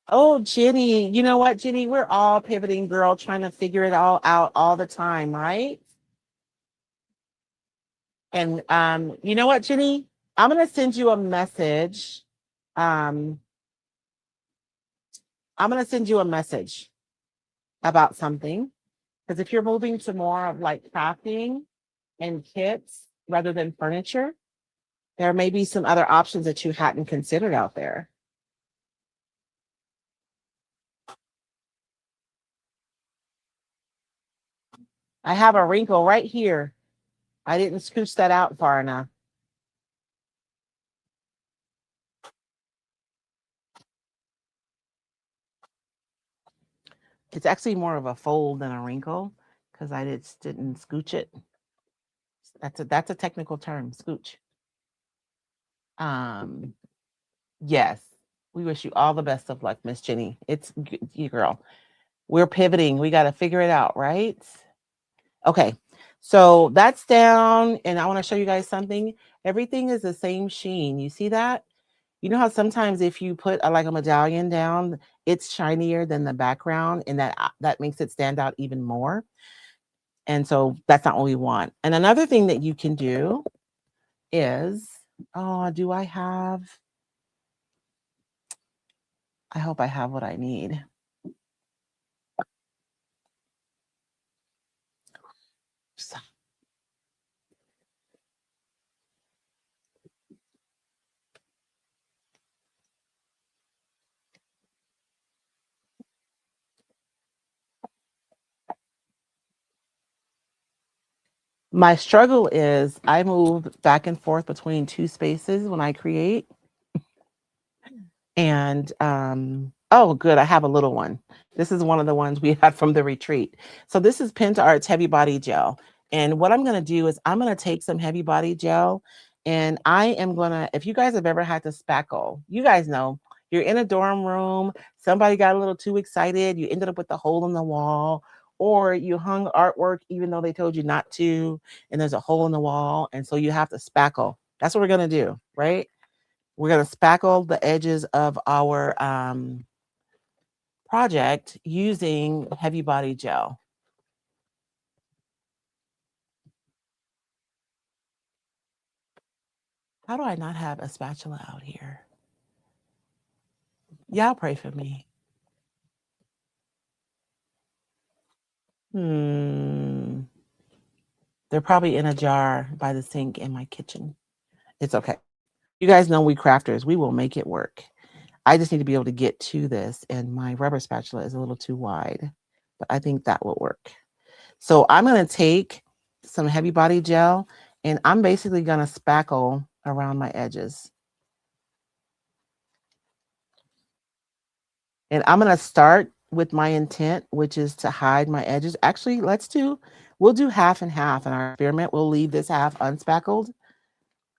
Oh, Jenny, you know what, Jenny? We're all pivoting, girl, trying to figure it all out all the time, right? And you know what, Jenny? I'm gonna send you a message. Um, I'm gonna send you a message about something. Because if you're moving to more of like crafting and kits rather than furniture, there may be some other options that you hadn't considered out there. I have a wrinkle right here. I didn't scooch that out far enough. It's actually more of a fold than a wrinkle because I didn't scooch it. That's a technical term, scooch. Um, yes. We wish you all the best of luck, Miss Jenny. It's you, girl. We're pivoting. We got to figure it out, right? Okay. So that's down, and I want to show you guys something. Everything is the same sheen. You see that? You know how sometimes if you put like a medallion down, it's shinier than the background, and that makes it stand out even more. And so that's not what we want. And another thing that you can do is, oh, do I have? I hope I have what I need. So, my struggle is I move back and forth between two spaces when I create. And oh, good, I have a little one. This is one of the ones we had from the retreat. So this is PentaArt's Heavy Body Gel. And what I'm going to do is I'm going to take some Heavy Body Gel and I am going to, if you guys have ever had to spackle, you guys know you're in a dorm room, somebody got a little too excited, you ended up with a hole in the wall, or you hung artwork even though they told you not to, and there's a hole in the wall. And so you have to spackle. That's what we're going to do, right? We're going to spackle the edges of our project using Heavy Body Gel. How do I not have a spatula out here? Y'all pray for me. Hmm. They're probably in a jar by the sink in my kitchen. It's okay. You guys know we crafters, we will make it work. I just need to be able to get to this, and my rubber spatula is a little too wide, but I think that will work. So I'm going to take some Heavy Body Gel, and I'm basically going to spackle around my edges. And I'm going to start with my intent, which is to hide my edges. Actually, we'll do half and half in our experiment. We'll leave this half unspackled.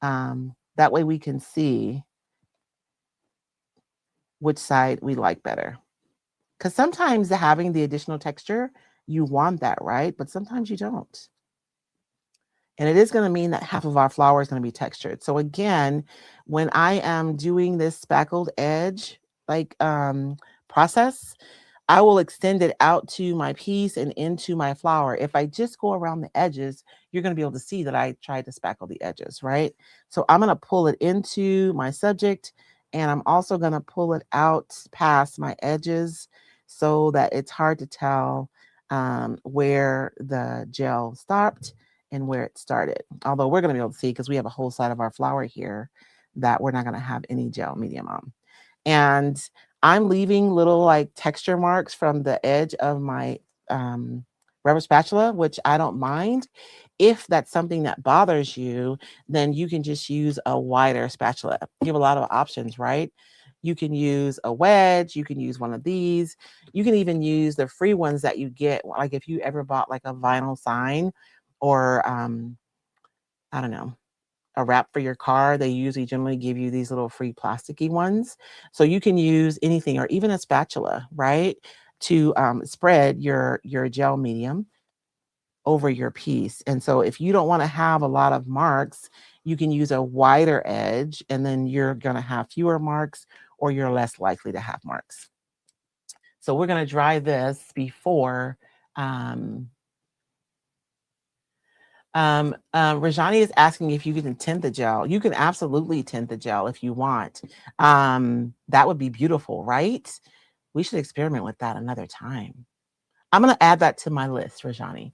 That way we can see which side we like better. Because sometimes having the additional texture, you want that, right? But sometimes you don't. And it is going to mean that half of our flower is going to be textured. So again, when I am doing this spackled edge process, I will extend it out to my piece and into my flower. If I just go around the edges, you're going to be able to see that I tried to spackle the edges, right? So I'm going to pull it into my subject, and I'm also going to pull it out past my edges so that it's hard to tell where the gel stopped and where it started. Although we're going to be able to see because we have a whole side of our flower here that we're not going to have any gel medium on. And I'm leaving little like texture marks from the edge of my rubber spatula, which I don't mind. If that's something that bothers you, then you can just use a wider spatula. You have a lot of options, right? You can use a wedge, you can use one of these. You can even use the free ones that you get. Like if you ever bought like a vinyl sign or I don't know, a wrap for your car, they usually generally give you these little free plasticky ones. So you can use anything or even a spatula, right? To spread your gel medium over your piece. And so if you don't want to have a lot of marks, you can use a wider edge and then you're going to have fewer marks or you're less likely to have marks. So we're going to dry this before Rajani is asking if you can tint the gel. You can absolutely tint the gel if you want. That would be beautiful, right? We should experiment with that another time. I'm going to add that to my list, Rajani.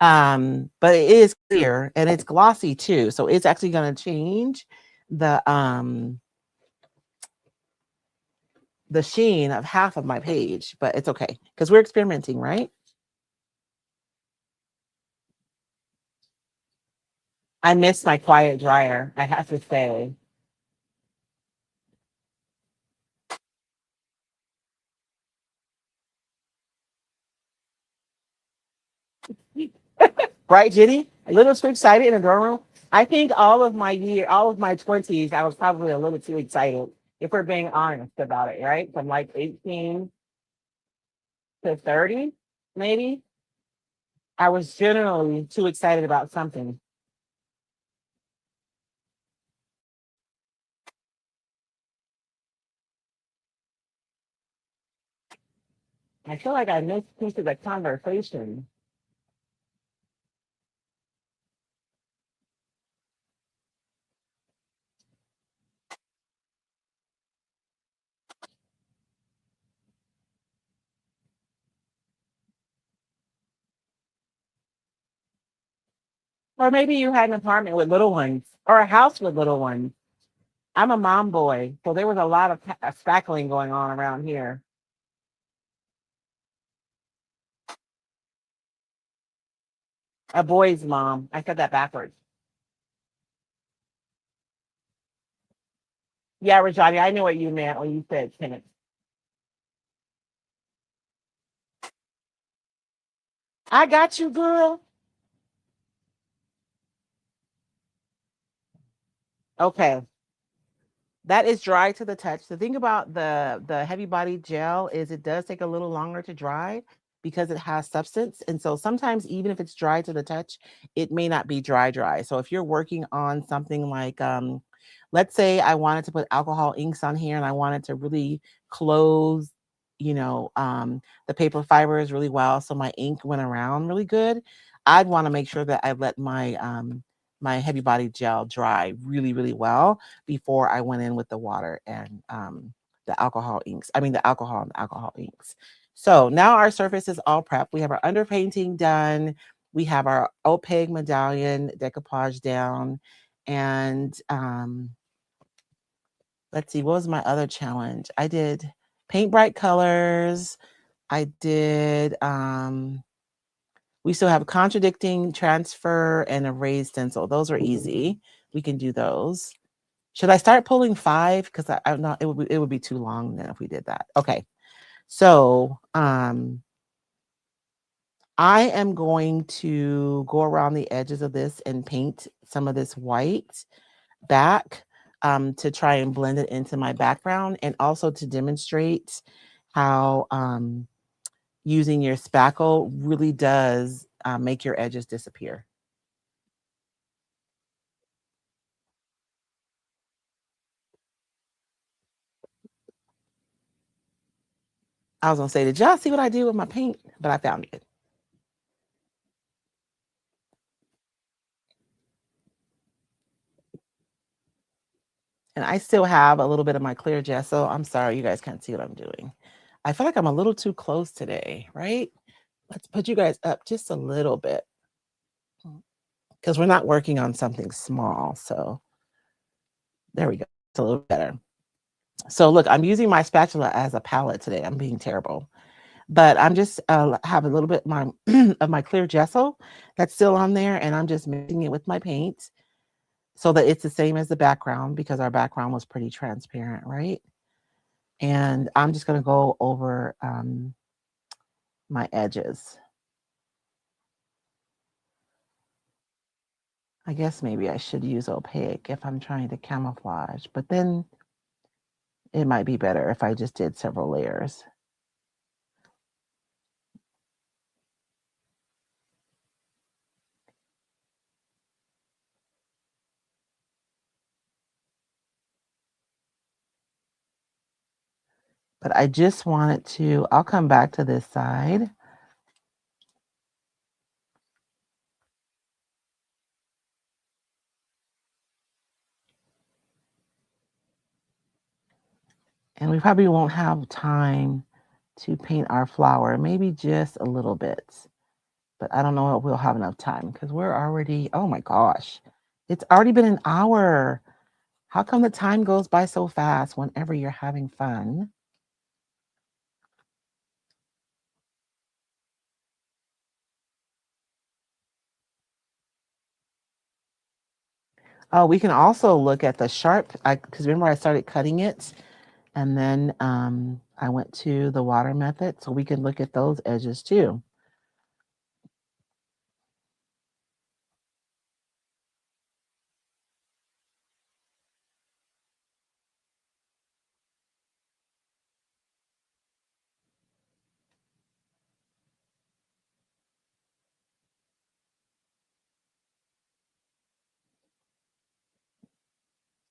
But it is clear and it's glossy too. So it's actually going to change the sheen of half of my page, but it's okay because we're experimenting, right? I miss my quiet dryer, I have to say. Right, Jenny? A little too excited in the dorm room. I think all of my 20s, I was probably a little too excited, if we're being honest about it, right? From like 18 to 30, maybe. I was generally too excited about something. I feel like I missed pieces of the conversation. Or maybe you had an apartment with little ones or a house with little ones. I'm a mom boy, so there was a lot of spackling going on around here. A boy's mom. I said that backwards. Yeah, Rajani, I know what you meant when you said tenants. I got you, girl. Okay. That is dry to the touch. The thing about the heavy body gel is it does take a little longer to dry because it has substance. And so sometimes even if it's dry to the touch, it may not be dry. So if you're working on something like let's say I wanted to put alcohol inks on here and I wanted to really close, the paper fibers really well so my ink went around really good. I'd want to make sure that I let my heavy body gel dry really, really well before I went in with the water and the alcohol inks. I mean, the alcohol and the alcohol inks. So now our surface is all prepped. We have our underpainting done. We have our opaque medallion decoupage down. And let's see, what was my other challenge? I did paint bright colors. I did we still have contradicting, transfer, and erase stencil. Those are easy. We can do those. Should I start pulling 5? Because I'm not. It would be too long then if we did that. Okay. So I am going to go around the edges of this and paint some of this white back to try and blend it into my background, and also to demonstrate how using your spackle really does make your edges disappear. I was gonna say, did y'all see what I did with my paint? But I found it. And I still have a little bit of my clear gesso. I'm sorry, you guys can't see what I'm doing. I feel like I'm a little too close today, right? Let's put you guys up just a little bit because we're not working on something small. So there we go. It's a little better. So look, I'm using my spatula as a palette today. I'm being terrible. But I'm just have a little bit my of my clear gesso that's still on there, and I'm just mixing it with my paint so that it's the same as the background, because our background was pretty transparent, right? And I'm just going to go over my edges. I guess maybe I should use opaque if I'm trying to camouflage, but then it might be better if I just did several layers. But I just wanted to, I'll come back to this side. And we probably won't have time to paint our flower, maybe just a little bit. But I don't know if we'll have enough time because we're already, oh my gosh, it's already been an hour. How come the time goes by so fast whenever you're having fun? Oh, we can also look at the sharp, because remember I started cutting it and then I went to the water method, so we can look at those edges too.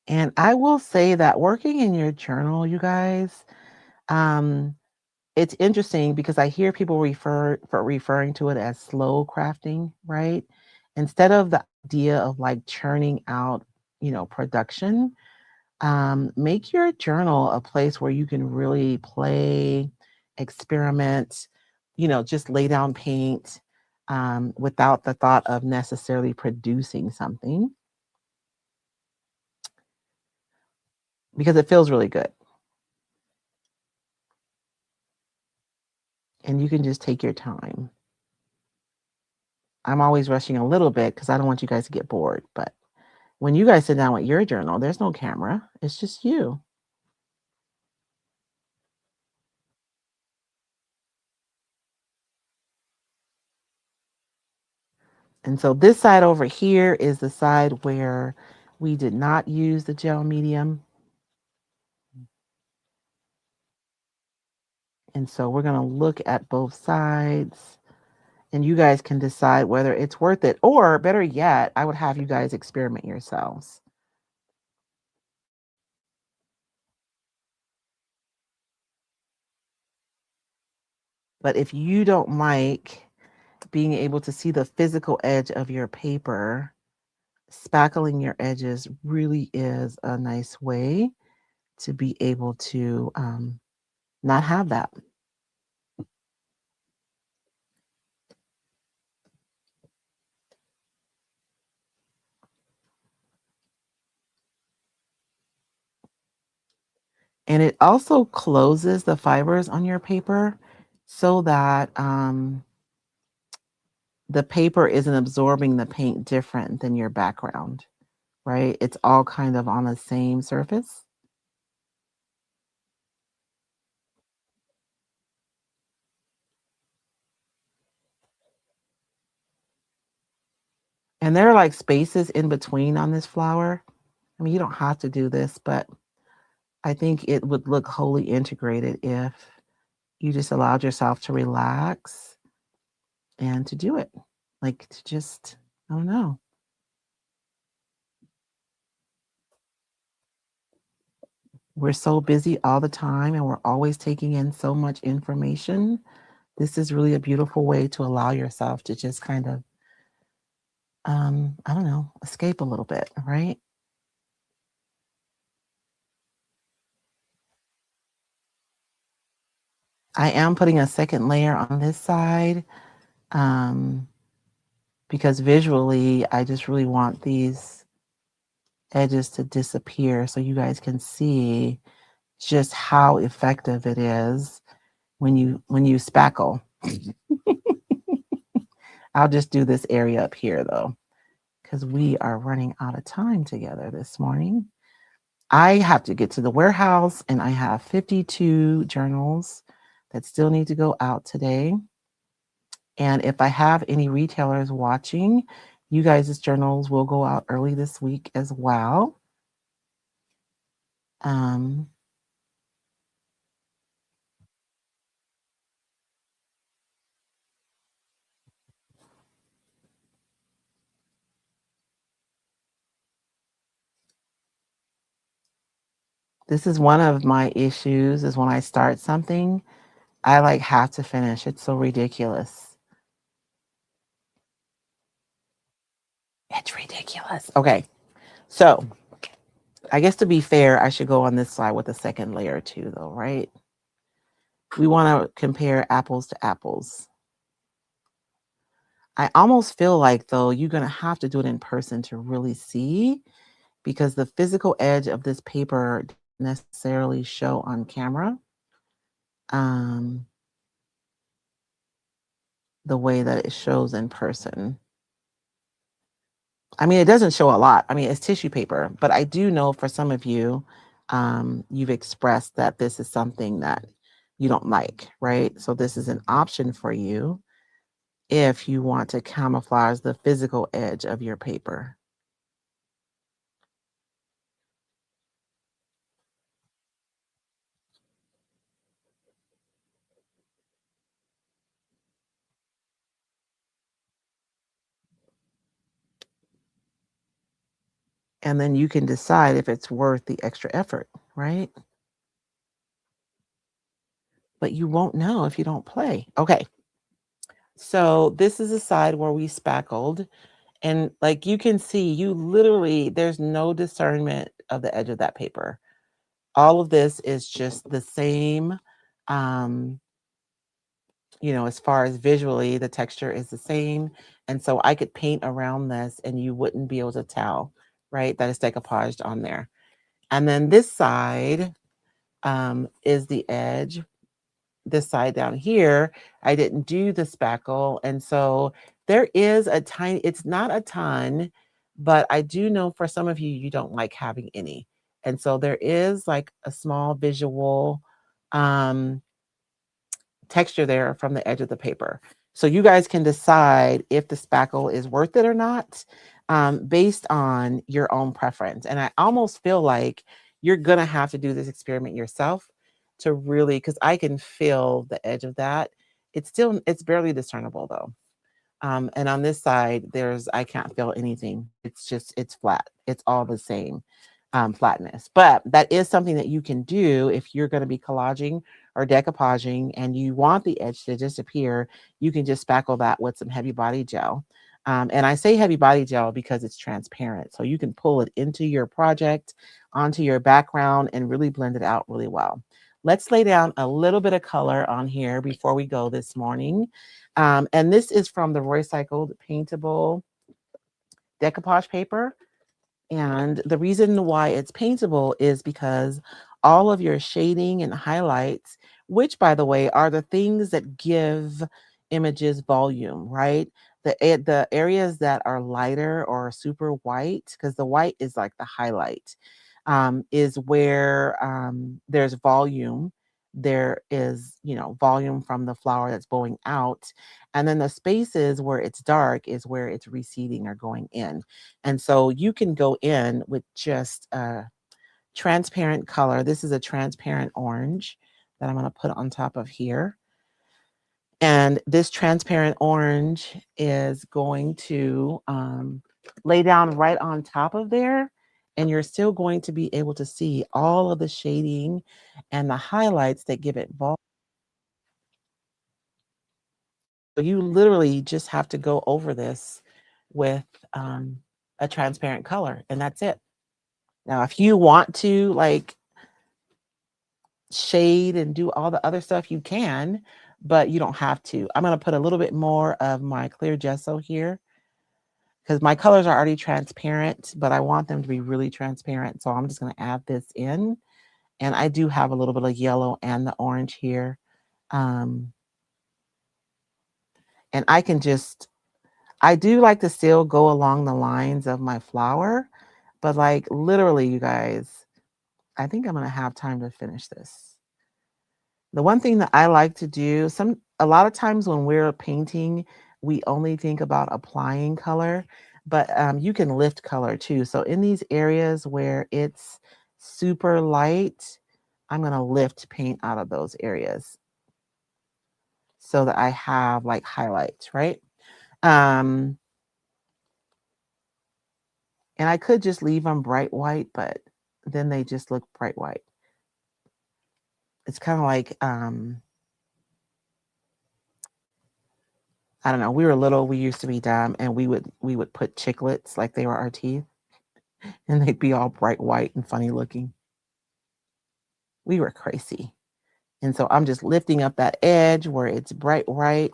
And I will say that working in your journal, you guys, um, it's interesting because I hear people referring to it as slow crafting, right? Instead of the idea of like churning out, production, make your journal a place where you can really play, experiment, just lay down paint without the thought of necessarily producing something, because it feels really good. And you can just take your time. I'm always rushing a little bit because I don't want you guys to get bored. But when you guys sit down with your journal, there's no camera, it's just you. And so this side over here is the side where we did not use the gel medium. And so we're going to look at both sides, and you guys can decide whether it's worth it, or better yet, I would have you guys experiment yourselves. But if you don't like being able to see the physical edge of your paper, spackling your edges really is a nice way to be able to not have that. And it also closes the fibers on your paper so that the paper isn't absorbing the paint different than your background, right? It's all kind of on the same surface. And there are like spaces in between on this flower. I mean, you don't have to do this, but I think it would look wholly integrated if you just allowed yourself to relax and to do it. Like to just, I don't know. We're so busy all the time and we're always taking in so much information. This is really a beautiful way to allow yourself to just kind of, I don't know, escape a little bit, right? I am putting a second layer on this side um, because visually, I just really want these edges to disappear so you guys can see just how effective it is when you spackle. I'll just do this area up here though, because we are running out of time together this morning. I have to get to the warehouse and I have 52 journals that still need to go out today. And if I have any retailers watching, you guys' journals will go out early this week as well. Um, this is one of my issues is when I start something, I like have to finish. It's so ridiculous. It's ridiculous. Okay. So I guess to be fair, I should go on this side with a second layer too, though, right? We want to compare apples to apples. I almost feel like, though, you're going to have to do it in person to really see because the physical edge of this paper doesn't necessarily show on camera um, the way that it shows in person. I mean, it doesn't show a lot. I mean, it's tissue paper, but I do know for some of you, you've expressed that this is something that you don't like, right? So this is an option for you if you want to camouflage the physical edge of your paper. And then you can decide if it's worth the extra effort, right? But you won't know if you don't play. Okay. So this is a side where we spackled. And like you can see, you literally, there's no discernment of the edge of that paper. All of this is just the same. Um, as far as visually, the texture is the same. And so I could paint around this and you wouldn't be able to tell, right? That is decoupaged on there. And then this side is the edge. This side down here, I didn't do the spackle. And so there is a tiny, it's not a ton, but I do know for some of you, you don't like having any. And so there is like a small visual um, texture there from the edge of the paper. So you guys can decide if the spackle is worth it or not based on your own preference. And I almost feel like you're going to have to do this experiment yourself to really, because I can feel the edge of that. It's barely discernible though. And on this side, I can't feel anything. It's flat. It's all the same flatness. But that is something that you can do if you're going to be collaging or decoupaging and you want the edge to disappear. You can just spackle that with some heavy body gel. And I say heavy body gel because it's transparent. So you can pull it into your project, onto your background, and really blend it out really well. Let's lay down a little bit of color on here before we go this morning. And this is from the Roycycled Paintable decoupage paper. And the reason why it's paintable is because all of your shading and highlights, which by the way are the things that give images volume, right? The areas that are lighter or super white, because the white is like the highlight, is where there's volume there is, volume from the flower that's blowing out. And then the spaces where it's dark is where it's receding or going in. And so you can go in with just a transparent color. This is a transparent orange that I'm going to put on top of here. And this transparent orange is going to lay down right on top of there. And you're still going to be able to see all of the shading and the highlights that give it volume. So you literally just have to go over this with a transparent color, and that's it. Now, if you want to like shade and do all the other stuff, you can, but you don't have to. I'm going to put a little bit more of my clear gesso here because my colors are already transparent, but I want them to be really transparent. So I'm just going to add this in. And I do have a little bit of yellow and the orange here. And I can just, I do like to still go along the lines of my flower, but like literally, you guys, I think I'm going to have time to finish this. The one thing that I like to do, a lot of times when we're painting, we only think about applying color, but you can lift color too. So in these areas where it's super light, I'm going to lift paint out of those areas so that I have like highlights, right? And I could just leave them bright white, but then they just look bright white. It's kind of like, I don't know. We were little. We used to be dumb, and we would put chiclets like they were our teeth, and they'd be all bright white and funny looking. We were crazy, and so I'm just lifting up that edge where it's bright white,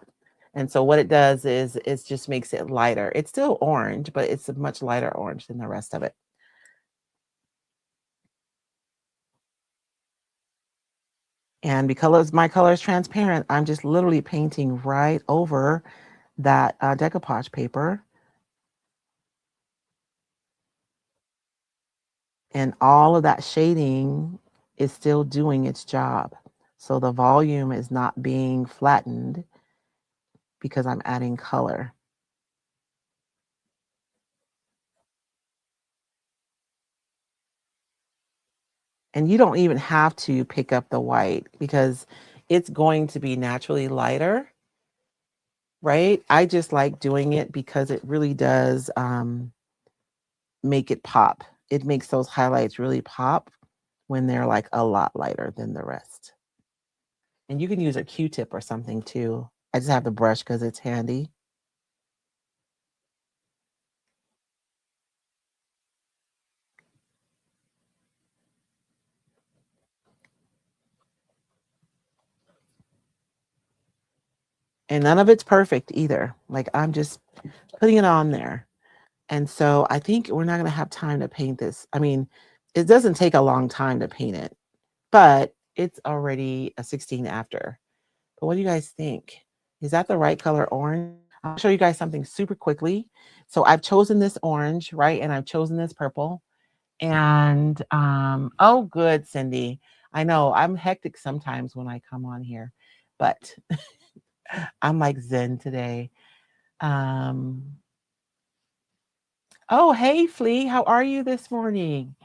and so what it does is it just makes it lighter. It's still orange, but it's a much lighter orange than the rest of it. And because my color is transparent, I'm just literally painting right over that decoupage paper. And all of that shading is still doing its job. So the volume is not being flattened because I'm adding color. And you don't even have to pick up the white because it's going to be naturally lighter, right? I just like doing it because it really does make it pop. It makes those highlights really pop when they're like a lot lighter than the rest. And you can use a Q-tip or something too. I just have the brush because it's handy. And none of it's perfect either. Like I'm just putting it on there. And so I think we're not going to have time to paint this. I mean, it doesn't take a long time to paint it, but it's already a 16 after. But what do you guys think? Is that the right color orange? I'll show you guys something super quickly. So I've chosen this orange, right? And I've chosen this purple. And oh, good, Cindy. I know I'm hectic sometimes when I come on here, but I'm like Zen today. Um, oh, hey, Flea, how are you this morning?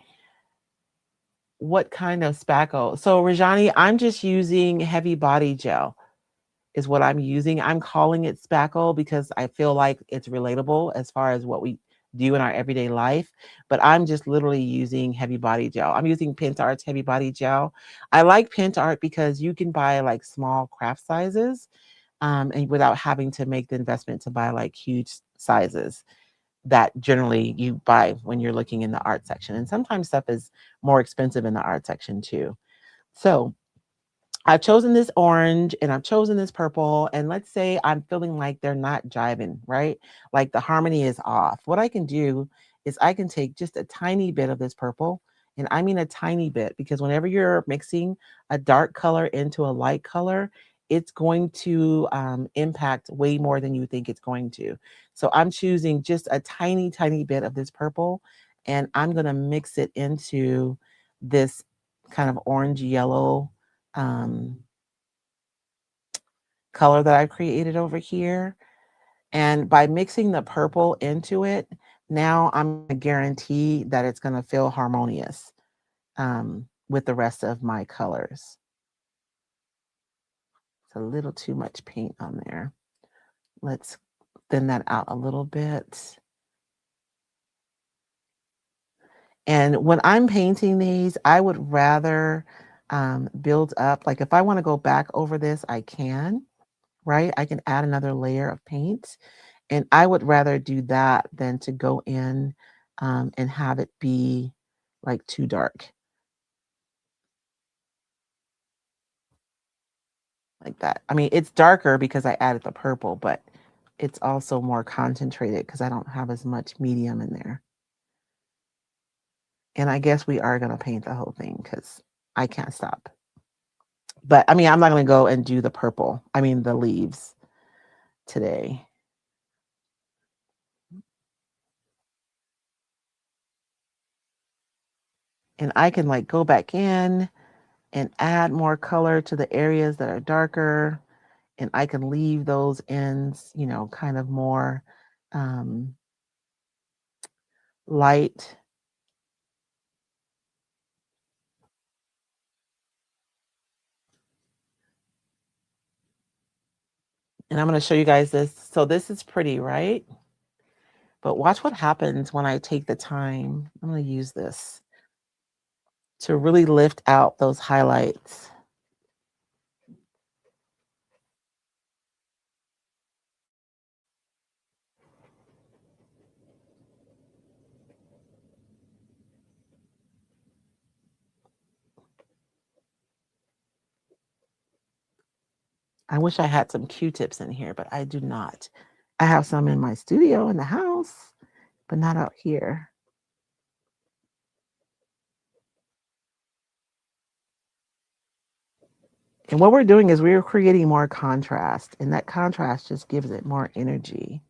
What kind of spackle? So, Rajani, I'm just using heavy body gel, is what I'm using. I'm calling it spackle because I feel like it's relatable as far as what we do in our everyday life. But I'm just literally using heavy body gel. I'm using PintArt's heavy body gel. I like PintArt because you can buy like small craft sizes and without having to make the investment to buy like huge sizes that generally you buy when you're looking in the art section. And sometimes stuff is more expensive in the art section too. So I've chosen this orange and I've chosen this purple. And let's say I'm feeling like they're not jiving, right? Like the harmony is off. What I can do is I can take just a tiny bit of this purple. And I mean a tiny bit because whenever you're mixing a dark color into a light color, it's going to impact way more than you think it's going to. So I'm choosing just a tiny, tiny bit of this purple and I'm going to mix it into this kind of orange yellow color that I've created over here. And by mixing the purple into it, now I'm going to guarantee that it's going to feel harmonious with the rest of my colors. It's a little too much paint on there. Let's thin that out a little bit. And when I'm painting these, I would rather build up. Like if I want to go back over this, I can, right? I can add another layer of paint. And I would rather do that than to go in and have it be like too dark. Like that. I mean, it's darker because I added the purple, but it's also more concentrated because I don't have as much medium in there. And I guess we are going to paint the whole thing because I can't stop. But I mean, I'm not going to go and do the purple. I mean, the leaves today. And I can like go back in and add more color to the areas that are darker. And I can leave those ends, you know, kind of more light. And I'm going to show you guys this. So this is pretty, right? But watch what happens when I take the time. I'm going to use this to really lift out those highlights. I wish I had some Q-tips in here, but I do not. I have some in my studio in the house, but not out here. And what we're doing is we're creating more contrast, and that contrast just gives it more energy.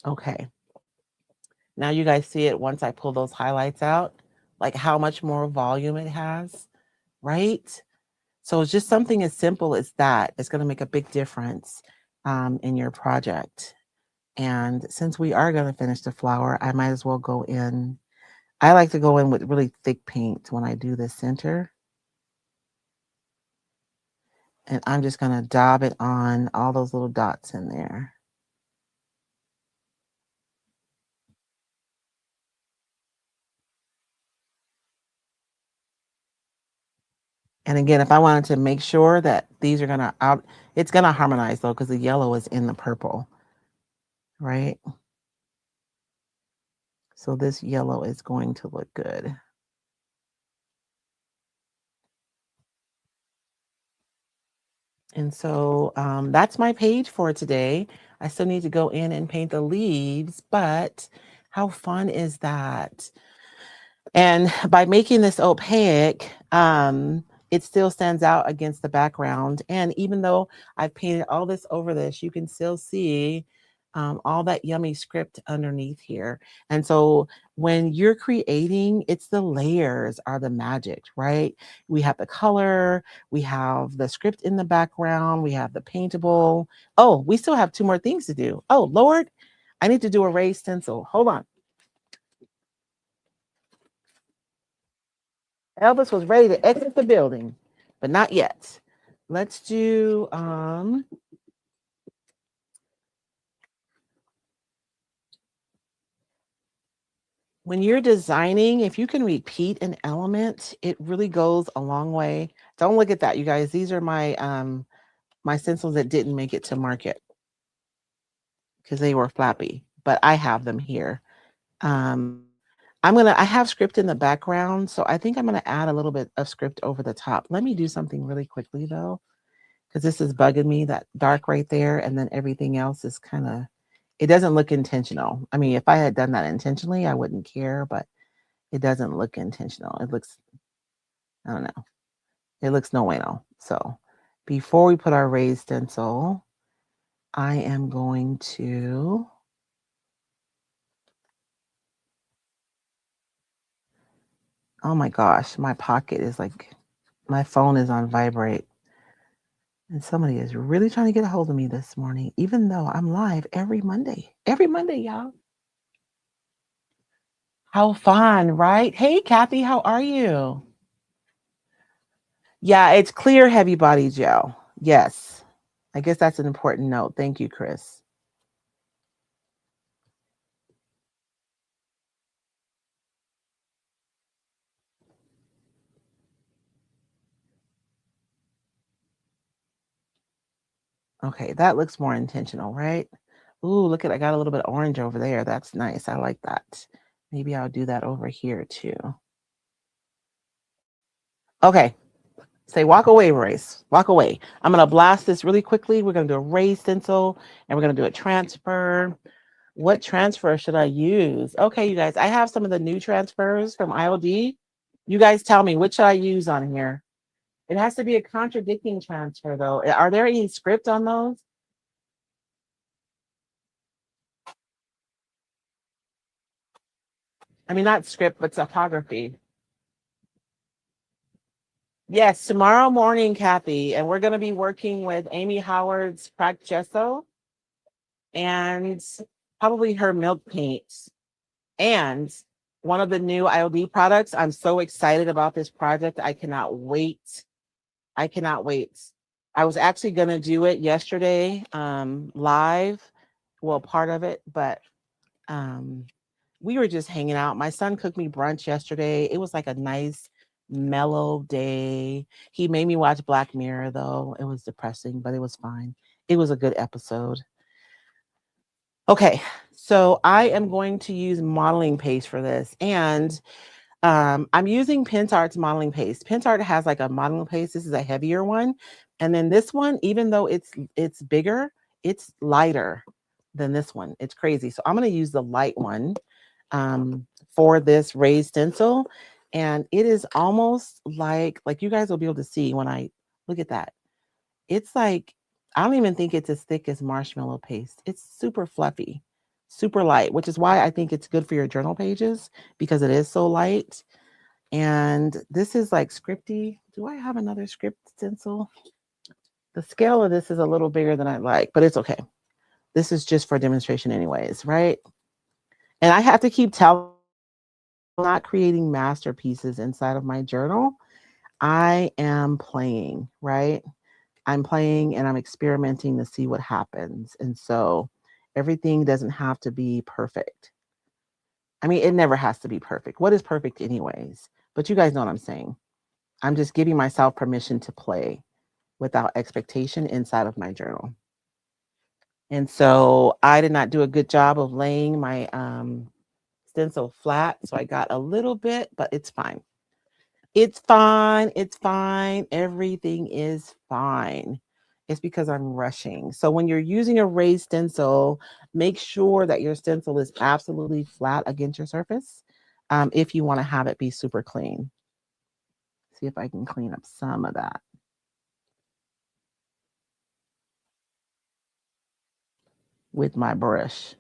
Okay. Now you guys see it once I pull those highlights out, like how much more volume it has, right? So it's just something as simple as that. It's going to make a big difference in your project. And since we are going to finish the flower, I might as well go in. I like to go in with really thick paint when I do the center. And I'm just going to dab it on all those little dots in there. And again, if I wanted to make sure that these are going to it's going to harmonize though, because the yellow is in the purple, right? So this yellow is going to look good. And so that's my page for today. I still need to go in and paint the leaves, but how fun is that? And by making this opaque, it still stands out against the background. And even though I've painted all this over this, you can still see all that yummy script underneath here. And so when you're creating, it's the layers are the magic, right? We have the color, we have the script in the background, we have the paintable. Oh, we still have two more things to do. Oh, Lord, I need to do a raised stencil. Hold on. Elvis was ready to exit the building, but not yet. Let's do when you're designing, if you can repeat an element, it really goes a long way. Don't look at that, you guys. These are my stencils that didn't make it to market because they were flappy, but I have them here. I have script in the background, so I think I'm gonna add a little bit of script over the top. Let me do something really quickly though, because this is bugging me, that dark right there, and then everything else is kind of, it doesn't look intentional. I mean, if I had done that intentionally, I wouldn't care, but it doesn't look intentional. It looks, I don't know, it looks no bueno. So before we put our raised stencil, I am going to, oh my gosh, my pocket is like, my phone is on vibrate. And somebody is really trying to get a hold of me this morning, even though I'm live every Monday. Every Monday, y'all. How fun, right? Hey, Kathy, how are you? Yeah, it's clear heavy body gel. Yes. I guess that's an important note. Thank you, Chris. Okay, that looks more intentional, right? Ooh, look at, I got a little bit of orange over there. That's nice. I like that. Maybe I'll do that over here too. Okay, say walk away, Race. Walk away. I'm gonna blast this really quickly. We're gonna do a raise stencil and we're gonna do a transfer. What transfer should I use? Okay, you guys, I have some of the new transfers from ILD. You guys tell me, which should I use on here? It has to be a contradicting transfer though. Are there any script on those? I mean, not script, but typography. Yes, tomorrow morning, Kathy, and we're going to be working with Amy Howard's Cracked Gesso and probably her milk paints and one of the new ILD products. I'm so excited about this project. I cannot wait. I cannot wait. I was actually going to do it yesterday live, well, part of it, but um, we were just hanging out. My son cooked me brunch yesterday. It was like a nice, mellow day. He made me watch Black Mirror, though. It was depressing, but it was fine. It was a good episode. Okay, so I am going to use modeling paste for this. And I'm using PinSart's modeling paste. PinSart has like a modeling paste. This is a heavier one. And then this one, even though it's bigger, it's lighter than this one. It's crazy. So I'm going to use the light one for this raised stencil. And it is almost like you guys will be able to see when I look at that. It's like, I don't even think it's as thick as marshmallow paste. It's super fluffy, super light, which is why I think it's good for your journal pages because it is so light. And this is like scripty. Do I have another script stencil? The scale of this is a little bigger than I like, but it's okay. This is just for demonstration anyways, right? And I have to keep telling, not creating masterpieces inside of my journal. I am playing, right? I'm playing and I'm experimenting to see what happens. And so everything doesn't have to be perfect. I mean, it never has to be perfect. What is perfect, anyways? But you guys know what I'm saying. I'm just giving myself permission to play without expectation inside of my journal. And so I did not do a good job of laying my stencil flat. So I got a little bit, but it's fine. It's fine. It's fine. Everything is fine. It's because I'm rushing. So when you're using a raised stencil, make sure that your stencil is absolutely flat against your surface if you want to have it be super clean. See if I can clean up some of that with my brush.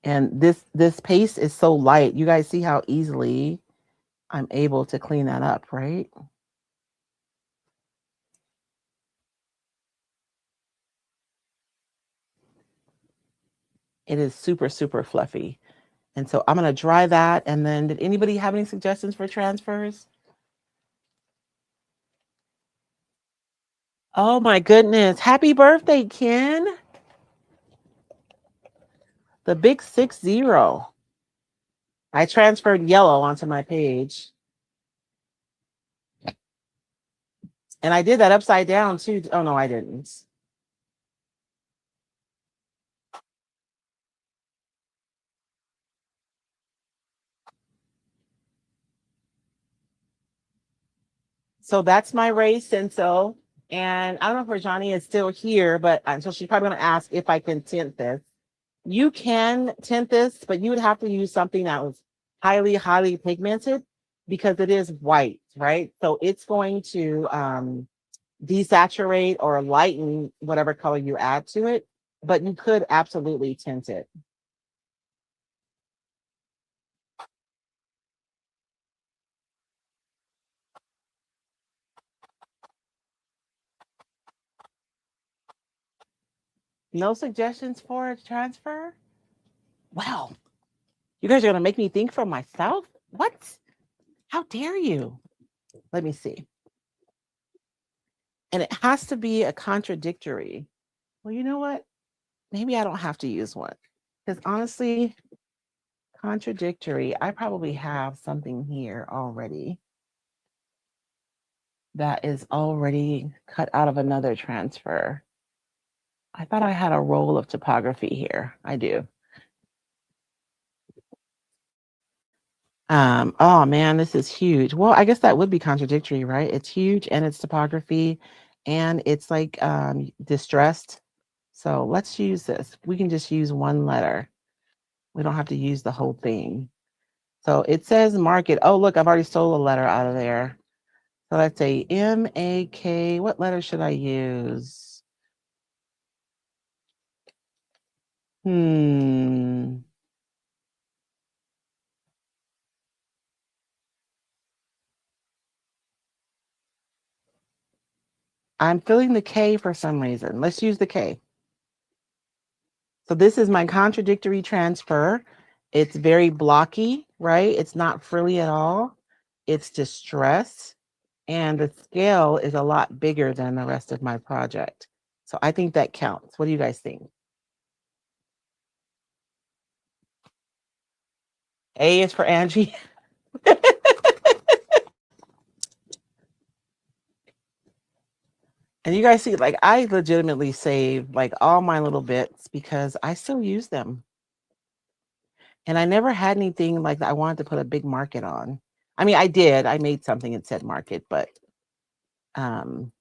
And this paste is so light. You guys see how easily I'm able to clean that up, right? It is super, super fluffy. And so I'm going to dry that. And then did anybody have any suggestions for transfers? Oh my goodness. Happy birthday, Ken. The big 60. I transferred yellow onto my page. And I did that upside down too. Oh no, I didn't. So that's my race stencil. And I don't know if Rajani is still here, but so she's probably going to ask if I can tint this. You can tint this, but you would have to use something that was highly, highly pigmented because it is white, right? So it's going to desaturate or lighten whatever color you add to it, but you could absolutely tint it. No suggestions for a transfer? Well, you guys are going to make me think for myself? What? How dare you? Let me see. And it has to be a contradictory. Well, you know what? Maybe I don't have to use one. Because honestly, contradictory, I probably have something here already that is already cut out of another transfer. I thought I had a roll of topography here. I do. Oh man, this is huge. Well, I guess that would be contradictory, right? It's huge and it's topography and it's like distressed. So let's use this. We can just use one letter. We don't have to use the whole thing. So it says market. Oh, look, I've already stole a letter out of there. So let's say M-A-K. What letter should I use? Hmm. I'm feeling the K for some reason. Let's use the K. So this is my contradictory transfer. It's very blocky, right? It's not frilly at all. It's distressed. And the scale is a lot bigger than the rest of my project. So I think that counts. What do you guys think? A is for Angie. And you guys see, like, I legitimately save like all my little bits because I still use them. And I never had anything like that I wanted to put a big market on. I mean, I did. I made something that said market, but um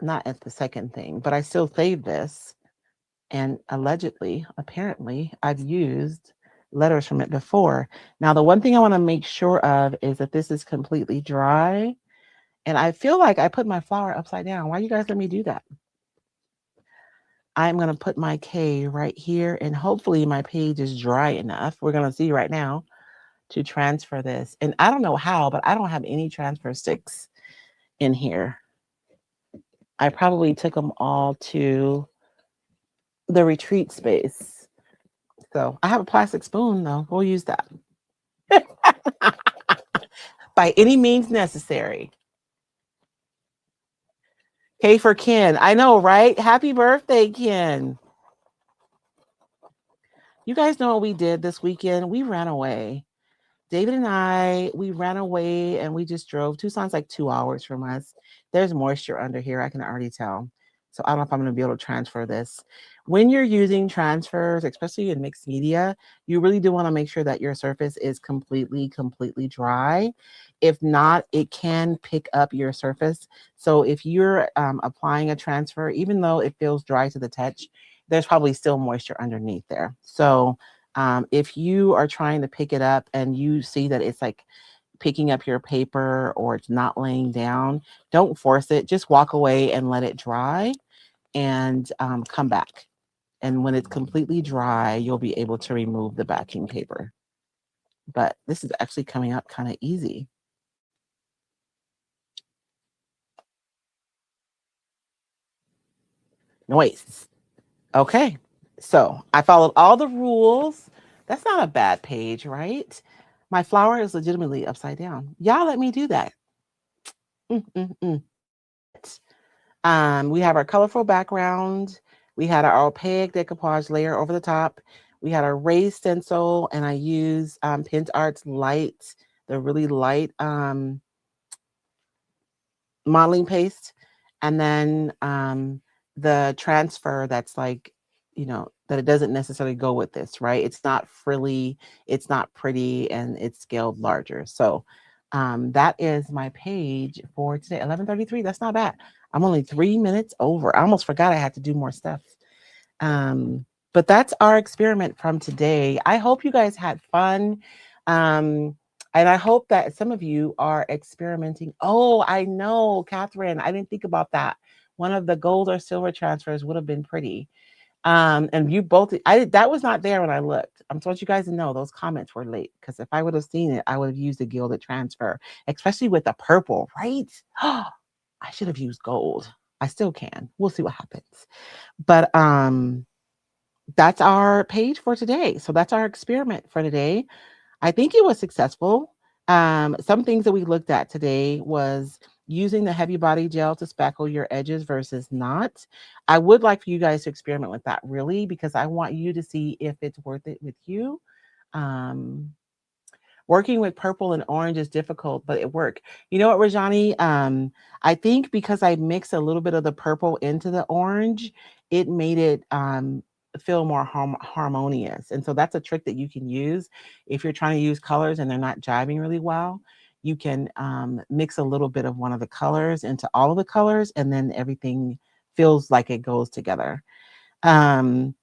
not at the second thing. But I still saved this. And allegedly, apparently, I've used letters from it before. Now, the one thing I want to make sure of is that this is completely dry. And I feel like I put my flower upside down. Why you guys let me do that? I'm going to put my K right here and hopefully my page is dry enough. We're going to see right now to transfer this. And I don't know how, but I don't have any transfer sticks in here. I probably took them all to the retreat space. So I have a plastic spoon though. We'll use that by any means necessary. K for Ken. I know, right? Happy birthday, Ken. You guys know what we did this weekend? We ran away. David and I, we ran away and we just drove. Tucson's like 2 hours from us. There's moisture under here. I can already tell. So I don't know if I'm going to be able to transfer this. When you're using transfers, especially in mixed media, you really do want to make sure that your surface is completely dry. If not, it can pick up your surface. So if you're applying a transfer, even though it feels dry to the touch, there's probably still moisture underneath there. So if you are trying to pick it up and you see that it's like picking up your paper or it's not laying down, don't force it. Just walk away and let it dry and come back. And when it's completely dry, you'll be able to remove the backing paper. But this is actually coming up kind of easy. Noise. Okay. So I followed all the rules. That's not a bad page, right? My flower is legitimately upside down. Y'all let me do that. Mm-mm-mm. We have our colorful background. We had our opaque decoupage layer over the top. We had our raised stencil, and I use PintArt's light, the really light modeling paste. And then the transfer that's like, that it doesn't necessarily go with this, right? It's not frilly, it's not pretty, and it's scaled larger. So that is my page for today, 11:33. That's not bad. I'm only 3 minutes over. I almost forgot I had to do more stuff. But that's our experiment from today. I hope you guys had fun. Um, and I hope that some of you are experimenting. Oh, I know, Catherine, I didn't think about that. One of the gold or silver transfers would have been pretty. And you both, that was not there when I looked. I'm supposed you guys to know those comments were late because if I would have seen it, I would have used a gilded transfer, especially with the purple, right? I should have used gold. I still can. We'll see what happens. But that's our page for today. So that's our experiment for today. I think it was successful. Some things that we looked at today was using the heavy body gel to spackle your edges versus not. I would like for you guys to experiment with that really because I want you to see if it's worth it with you. Um, Working with purple and orange is difficult, but it worked. You know what, Rajani? I think because I mixed a little bit of the purple into the orange, it made it feel more harmonious. And so that's a trick that you can use if you're trying to use colors and they're not jiving really well. You can mix a little bit of one of the colors into all of the colors, and then everything feels like it goes together. Um,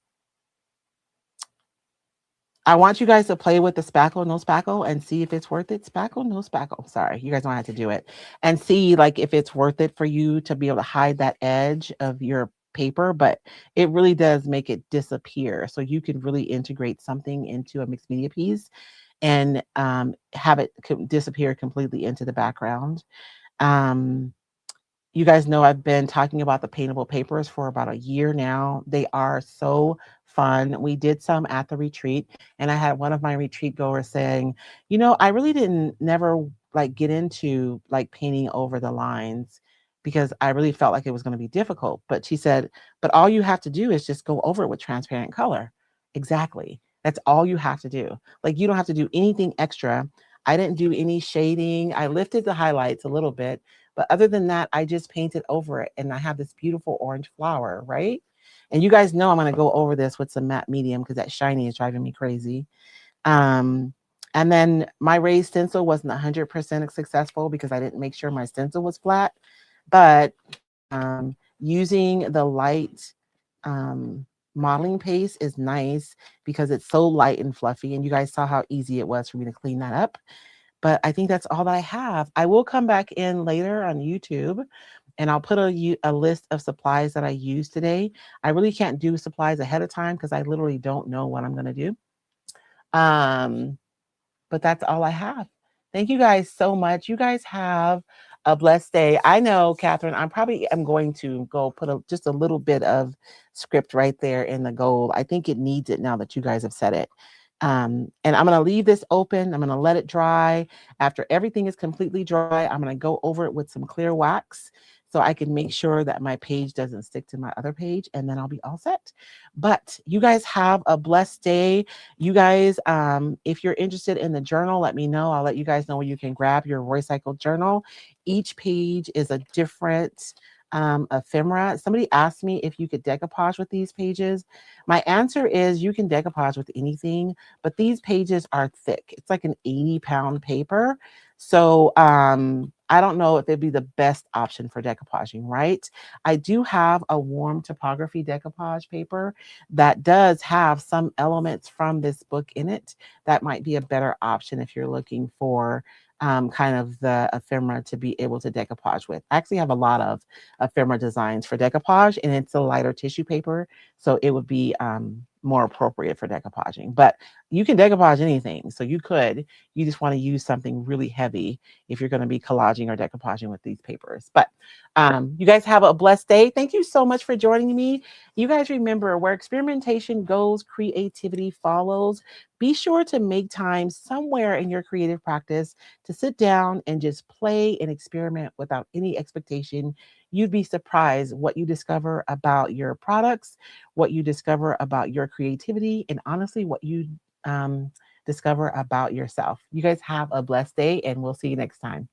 I want you guys to play with the spackle, no spackle, and see if it's worth it. Spackle, no spackle. Sorry, you guys don't have to do it. And see like if it's worth it for you to be able to hide that edge of your paper, but it really does make it disappear. So you can really integrate something into a mixed media piece and have it disappear completely into the background. Um, you guys know I've been talking about the paintable papers for about a year now. They are so fun. We did some at the retreat, and I had one of my retreat goers saying, "You know, I really didn't never like get into like painting over the lines because I really felt like it was going to be difficult." But she said, "But all you have to do is just go over it with transparent color." Exactly. That's all you have to do. Like you don't have to do anything extra. I didn't do any shading. I lifted the highlights a little bit, but other than that, I just painted over it and I have this beautiful orange flower, right? And you guys know I'm going to go over this with some matte medium because that shiny is driving me crazy. Um, and then my raised stencil wasn't 100% successful because I didn't make sure my stencil was flat. But using the light modeling paste is nice because it's so light and fluffy. And you guys saw how easy it was for me to clean that up. But I think that's all that I have. I will come back in later on YouTube and I'll put a list of supplies that I used today. I really can't do supplies ahead of time because I literally don't know what I'm going to do. Um, but that's all I have. Thank you guys so much. You guys have a blessed day. I know, Catherine, I'm probably am going to go put just a little bit of script right there in the gold. I think it needs it now that you guys have said it. And I'm going to leave this open. I'm going to let it dry. After everything is completely dry, I'm going to go over it with some clear wax so I can make sure that my page doesn't stick to my other page, and then I'll be all set. But you guys have a blessed day. You guys, if you're interested in the journal, let me know. I'll let you guys know where you can grab your Roycycle journal. Each page is a different ephemera. Somebody asked me if you could decoupage with these pages. My answer is you can decoupage with anything, but these pages are thick. It's like an 80-pound paper. So I don't know if it'd be the best option for decoupaging, right? I do have a warm typography decoupage paper that does have some elements from this book in it. That might be a better option if you're looking for kind of the ephemera to be able to decoupage with. I actually have a lot of ephemera designs for decoupage, and it's a lighter tissue paper, so it would be more appropriate for decoupaging. But you can decoupage anything, so you could. You just want to use something really heavy if you're going to be collaging or decoupaging with these papers. But you guys have a blessed day. Thank you so much for joining me. You guys remember, where experimentation goes, creativity follows. Be sure to make time somewhere in your creative practice to sit down and just play and experiment without any expectation. You'd be surprised what you discover about your products, what you discover about your creativity, and honestly, what you discover about yourself. You guys have a blessed day, and we'll see you next time.